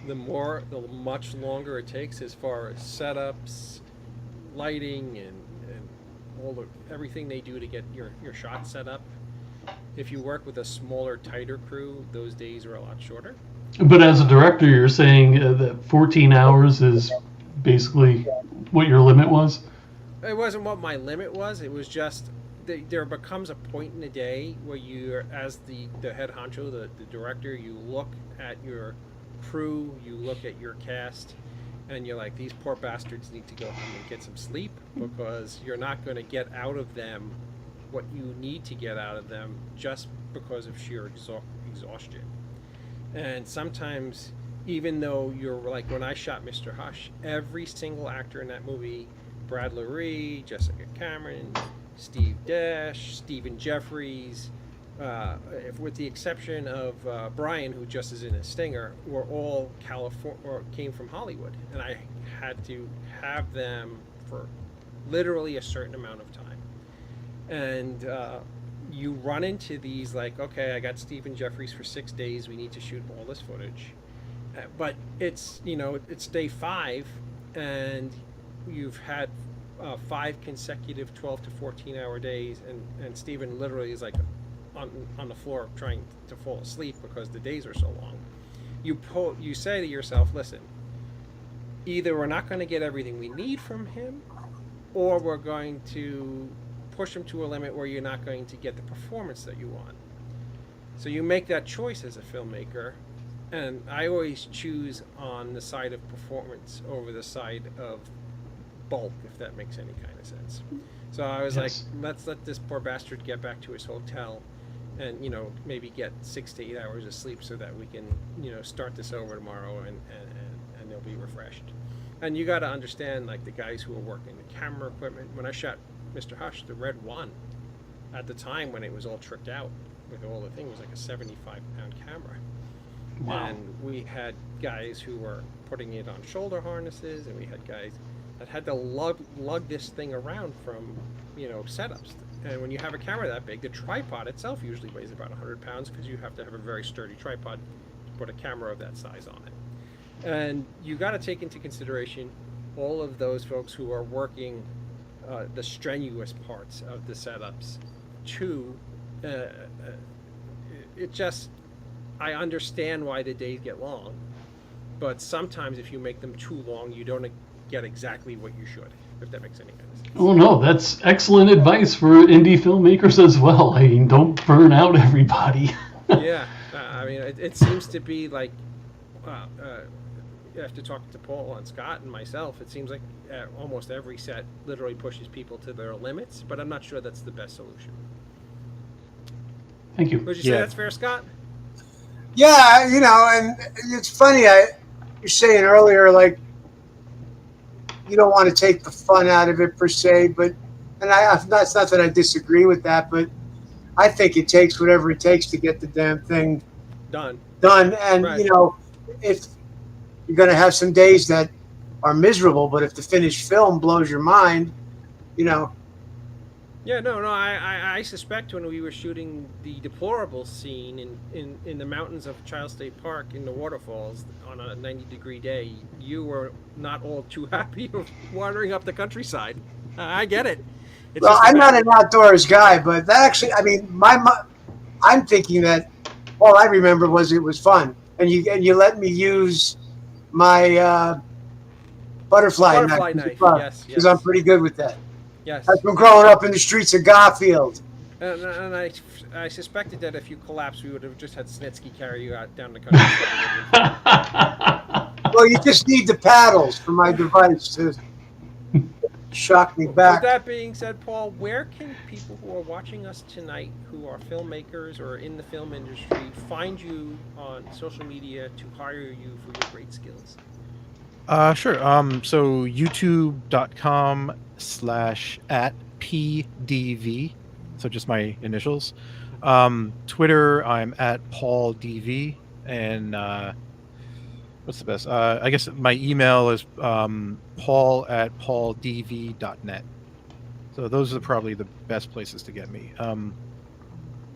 the much longer it takes as far as setups, lighting, and everything they do to get your shot set up. If you work with a smaller, tighter crew, those days are a lot shorter. But as a director, you're saying that 14 hours is basically what your limit was? It wasn't what my limit was. It was just there becomes a point in the day where you're, as the head honcho, the director, you look at your crew, you look at your cast, and you're like, these poor bastards need to go home and get some sleep, because you're not going to get out of them what you need to get out of them just because of sheer exhaustion. And sometimes, even though you're like, when I shot Mr. Hush, every single actor in that movie, Brad Laree, Jessica Cameron, Steve Dash, Stephen Jeffries, with the exception of Brian, who just is in a Stinger, were all came from Hollywood, and I had to have them for literally a certain amount of time. And you run into these like, okay, I got Stephen Jeffries for 6 days. We need to shoot all this footage, but it's it's day 5, and you've had 5 consecutive 12 to 14 hour days, and Stephen literally is like on the floor trying to fall asleep because the days are so long. You say to yourself, listen, either we're not going to get everything we need from him, or we're going to push him to a limit where you're not going to get the performance that you want. So you make that choice as a filmmaker, and I always choose on the side of performance over the side of bulk, if that makes any kind of sense. So I was like, let's let this poor bastard get back to his hotel and maybe get 6 to 8 hours of sleep so that we can start this over tomorrow and they'll be refreshed. And you got to understand, like, the guys who are working the camera equipment. When I shot Mr. Hush, the Red One, at the time when it was all tricked out with all the things, was like a 75-pound camera. Wow. And we had guys who were putting it on shoulder harnesses, and we had guys that had to lug this thing around from setups. And when you have a camera that big, the tripod itself usually weighs about 100 pounds, because you have to have a very sturdy tripod to put a camera of that size on it. And you got to take into consideration all of those folks who are working the strenuous parts of the setups too. I understand why the days get long, but sometimes if you make them too long, you don't get exactly what you should, if that makes any sense. Oh no, that's excellent advice for indie filmmakers as well. I mean, don't burn out everybody. Yeah, I mean, it seems to be like, after talking to Paul and Scott and myself, it seems like almost every set literally pushes people to their limits, but I'm not sure that's the best solution. Thank you. Would you say that's fair, Scott? Yeah, and it's funny, you're saying earlier, like, you don't want to take the fun out of it per se, that's not that I disagree with that, but I think it takes whatever it takes to get the damn thing done. And, right. If you're going to have some days that are miserable, but if the finished film blows your mind, Yeah, no. I suspect when we were shooting the deplorable scene in the mountains of Child State Park in the waterfalls on a 90-degree day, you were not all too happy of wandering up the countryside. I get it. It's Well, just a I'm not matter. an outdoors guy, but that actually, I mean, I'm thinking that all I remember was it was fun, and you let me use my butterfly knife Butterfly as a knife. club Yes, because I'm yes, pretty good with that. yes. That's from growing up in the streets of Garfield. And I suspected that if you collapsed, we would have just had Snitsky carry you out down the countryside. Well, you just need the paddles for my device to shock me With back. that being said, Paul, where can people who are watching us tonight, who are filmmakers or in the film industry, find you on social media to hire you for your great skills? Sure. So youtube.com/@PDV. So just my initials. Twitter, I'm at Paul DV, and what's the best? I guess my email is paul@pauldv.net. So those are probably the best places to get me.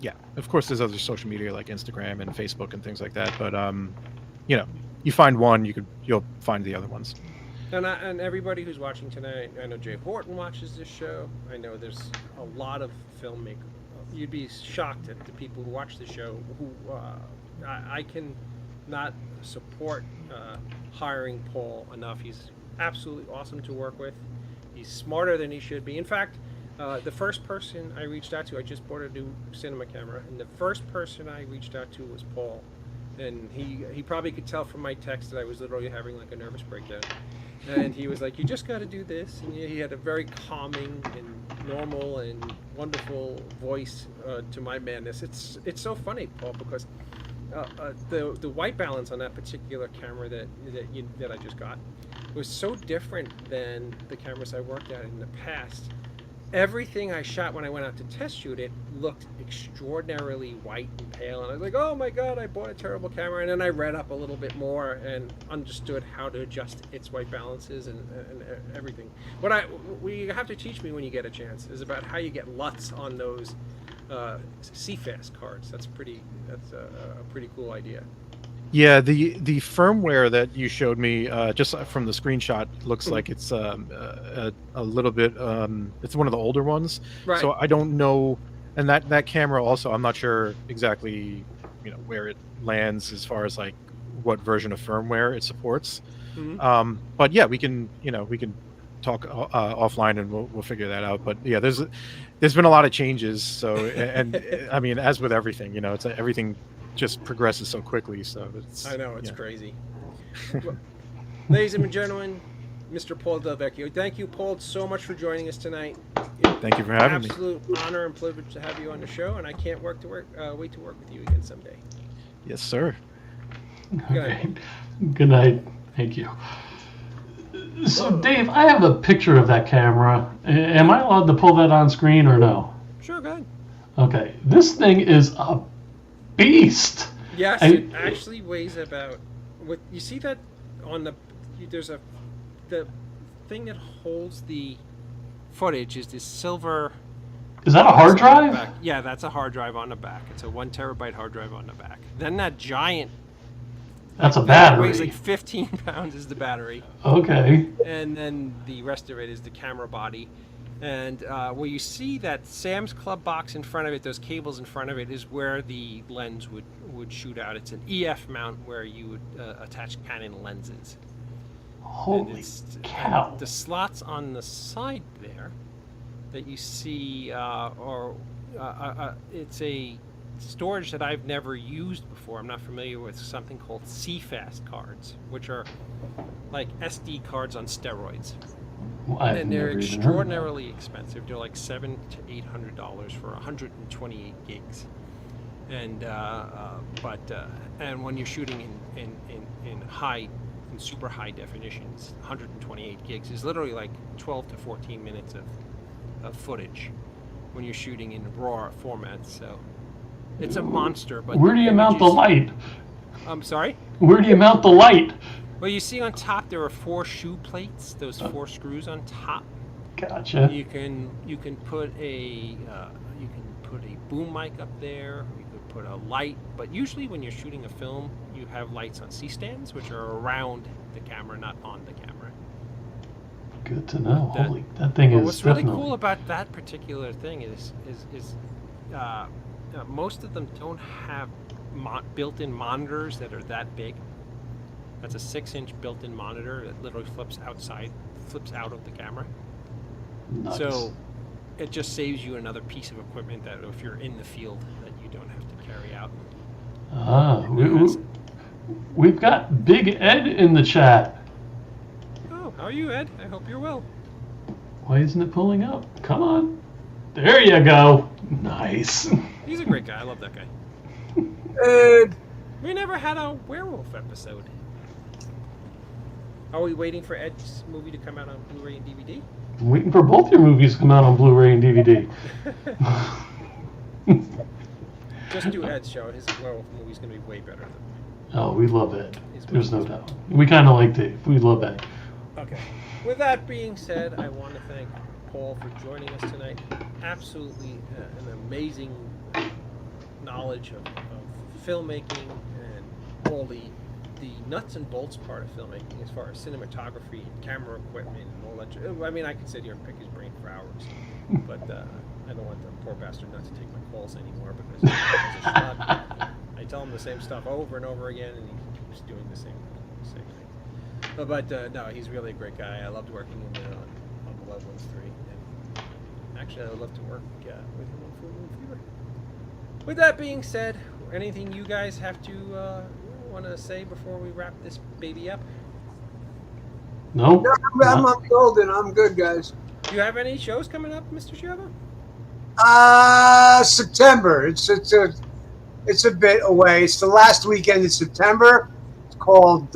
Yeah, of course, there's other social media like Instagram and Facebook and things like that. But you know, you find one, you'll find the other ones. And everybody who's watching tonight, I know Jay Horton watches this show. I know there's a lot of filmmakers. You'd be shocked at the people who watch the show. Who I can not support hiring Paul enough. He's absolutely awesome to work with. He's smarter than he should be. In fact, the first person I reached out to, I just bought a new cinema camera, and the first person I reached out to was Paul. And he probably could tell from my text that I was literally having like a nervous breakdown. And he was like, "You just got to do this." And he had a very calming and normal and wonderful voice to my madness. It's so funny, Paul, because the white balance on that particular camera that I just got was so different than the cameras I worked at in the past. Everything I shot when I went out to test shoot it looked extraordinarily white and pale, and I was like, "Oh my god, I bought a terrible camera." And then I read up a little bit more and understood how to adjust its white balances and everything. What you have to teach me when you get a chance is about how you get LUTs on those CFast cards. That's a pretty cool idea. Yeah, the firmware that you showed me just from the screenshot looks like it's a little bit. It's one of the older ones, Right. so I don't know. And that camera also, I'm not sure exactly, where it lands as far as like what version of firmware it supports. Mm-hmm. But yeah, we can talk offline and we'll figure that out. But yeah, there's been a lot of changes. So and I mean, as with everything, it's everything just progresses so quickly, so I know it's crazy. Well, ladies and gentlemen, Mr. Paul Del Vecchio, thank you, Paul, so much for joining us tonight. Thank you for having me. Absolute honor and privilege to have you on the show, and I can't wait to work with you again someday. Yes, sir. Okay. Good night. Thank you. So, Dave, I have a picture of that camera. Am I allowed to pull that on screen or no? Sure, go ahead. Okay. This thing is a beast. Yes, it actually weighs about. You see that on the the thing that holds the footage is this silver. Is that a hard drive? Back. Yeah, that's a hard drive on the back. It's a 1 terabyte hard drive on the back. Then that giant. That's a battery. Weighs like 15 pounds is the battery. Okay. And then the rest of it is the camera body. And where you see that Sam's Club box in front of it, those cables in front of it, is where the lens would shoot out. It's an EF mount where you would attach Canon lenses. Holy cow. The slots on the side there that you see it's a storage that I've never used before. I'm not familiar with something called CFast cards, which are like SD cards on steroids. And they're extraordinarily expensive. They're like $700 to $800 for 128 gigs. And and when you're shooting in super high definitions, 128 gigs is literally like 12 to 14 minutes of footage when you're shooting in raw formats. So it's a monster. But where do you mount the light? I'm sorry? Where do you mount the light? Well, you see on top there are 4 shoe plates, those 4 screws on top. Gotcha. You can put a boom mic up there. You could put a light, but usually when you're shooting a film, you have lights on C-stands, which are around the camera, not on the camera. Good to know. Holy, that thing is what's definitely... really cool about that particular thing is most of them don't have built-in monitors that are that big. That's a 6-inch built-in monitor that literally flips out of the camera. Nice. So it just saves you another piece of equipment that if you're in the field that you don't have to carry out. We've got Big Ed in the chat. Oh, how are you, Ed? I hope you're well. Why isn't it pulling up? Come on. There you go. Nice. He's a great guy. I love that guy. Ed. We never had a werewolf episode. Are we waiting for Ed's movie to come out on Blu-ray and DVD? I'm waiting for both your movies to come out on Blu-ray and DVD. Just do Ed's show. His werewolf movie's going to be way better than Oh, we love Ed. There's no doubt. We kind of like Dave. We love Ed. Okay. With that being said, I want to thank Paul for joining us tonight. Absolutely an amazing knowledge of filmmaking and all the nuts and bolts part of filmmaking as far as cinematography and camera equipment and all that. I mean, I could sit here and pick his brain for hours, but I don't want the poor bastard not to take my calls anymore because he's a schmuck. I tell him the same stuff over and over again, and he keeps doing the same thing. But no, he's really a great guy. I loved working with him on Malevolence 3. And actually, I would love to work with him on Full Moon Fever. With that being said, anything you guys have to want to say before we wrap this baby up? No? I'm golden. I'm good, guys. Do you have any shows coming up, Mr. Schiaffo? September. It's a bit away. It's the last weekend in September. It's called,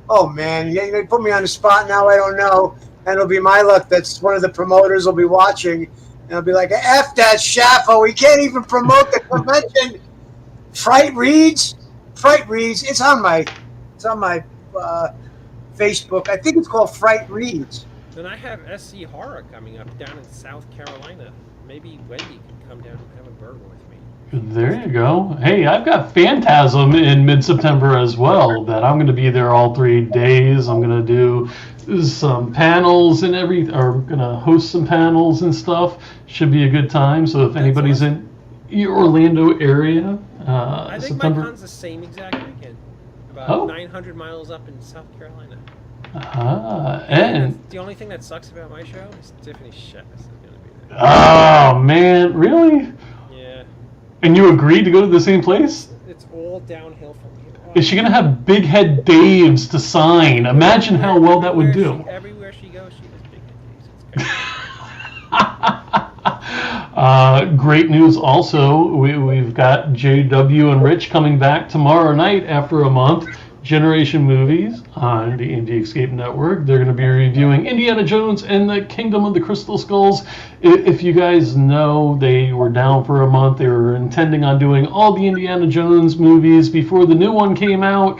oh man, you put me on the spot now, I don't know. And it'll be my luck that's one of the promoters will be watching. And I'll be like, F that Schiaffo, we can't even promote the convention. Fright Reads. It's on my Facebook. I think it's called Fright Reads. Then I have SC Horror coming up down in South Carolina. Maybe Wendy can come down and have a burger with me. There you go. Hey, I've got Phantasm in mid-September as well, that I'm going to be there all 3 days. I'm going to do some panels and going to host some panels and stuff. Should be a good time. So if anybody's in the Orlando area, I think September. my con's the same exact weekend. About 900 miles up in South Carolina. And the only thing that sucks about my show is Tiffany Shep is going to be there. Oh man, really? Yeah. And you agreed to go to the same place? It's all downhill from here. Oh, Is she gonna have Big Head Daves to sign? Imagine how well that would do. Everywhere she goes, she has Big Head Daves. It's Great news also, we've got JW and Rich coming back tomorrow night after a month. Generation Movies on the Indie Escape Network. They're going to be reviewing Indiana Jones and the Kingdom of the Crystal Skulls. If you guys know, they were down for a month. They were intending on doing all the Indiana Jones movies before the new one came out.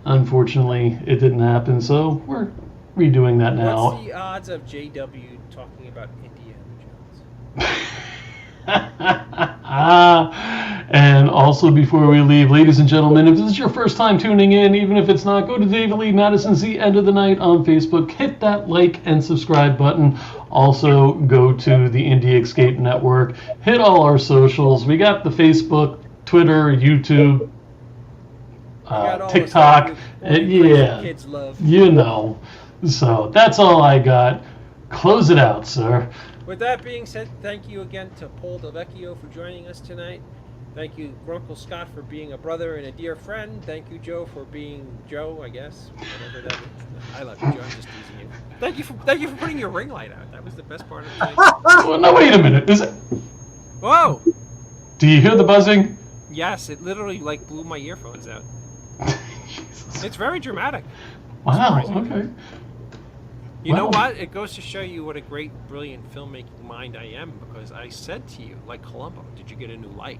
Unfortunately, it didn't happen, so we're redoing that now. What's the odds of JW talking about Indiana Jones? And also, before we leave, ladies and gentlemen, if this is your first time tuning in, even if it's not, go to David Lee Madison's The End of the Night on Facebook. Hit that like and subscribe button. Also, go to the Indie Escape Network. Hit all our socials. We got the Facebook, Twitter, YouTube, TikTok. Yeah, kids love. You know. So that's all I got. Close it out, sir. With that being said, thank you again to Paul Vecchio for joining us tonight. Thank you, Grunkle Scott, for being a brother and a dear friend. Thank you, Joe, for being Joe, I guess. Whatever that is. I love you, Joe. I'm just teasing you. Thank you for putting your ring light out. That was the best part of the night. Well, no, wait a minute. Is it? Whoa! Do you hear the buzzing? Yes, it literally blew my earphones out. It's very dramatic. Wow. Okay. You know what? It goes to show you what a great, brilliant filmmaking mind I am, because I said to you, like Columbo, did you get a new light?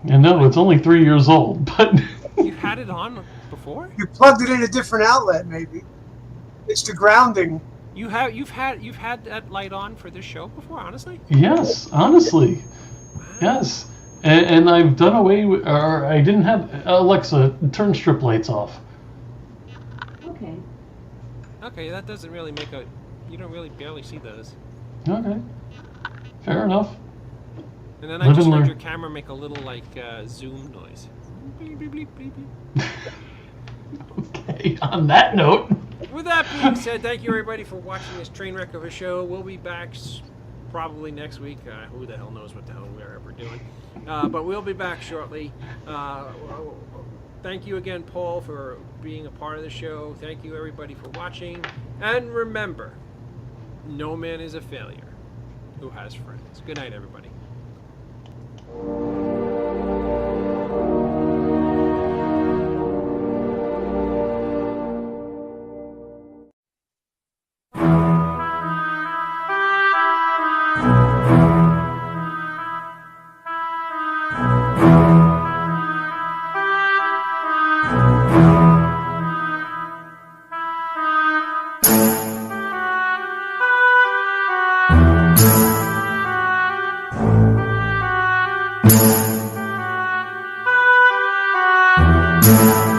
And no, it's only 3 years old, but... You had it on before? You plugged it in a different outlet, maybe. It's the grounding. You've had that light on for this show before, honestly? Yes, honestly. Yes. And I've done away with, or I didn't have, Alexa, turn strip lights off. Okay. Okay, that doesn't really make a, you don't really barely see those. Okay. Fair enough. And then I Live just and heard learn. your camera make a little like zoom noise. Beep, beep, beep, beep, beep. Okay, on that note. With that being said, thank you everybody for watching this train wreck of a show. We'll be back probably next week. Who the hell knows what the hell we're ever doing. But we'll be back shortly. Thank you again, Paul, for being a part of the show. Thank you everybody for watching. And remember, no man is a failure who has friends. Good night, everybody. Thank you.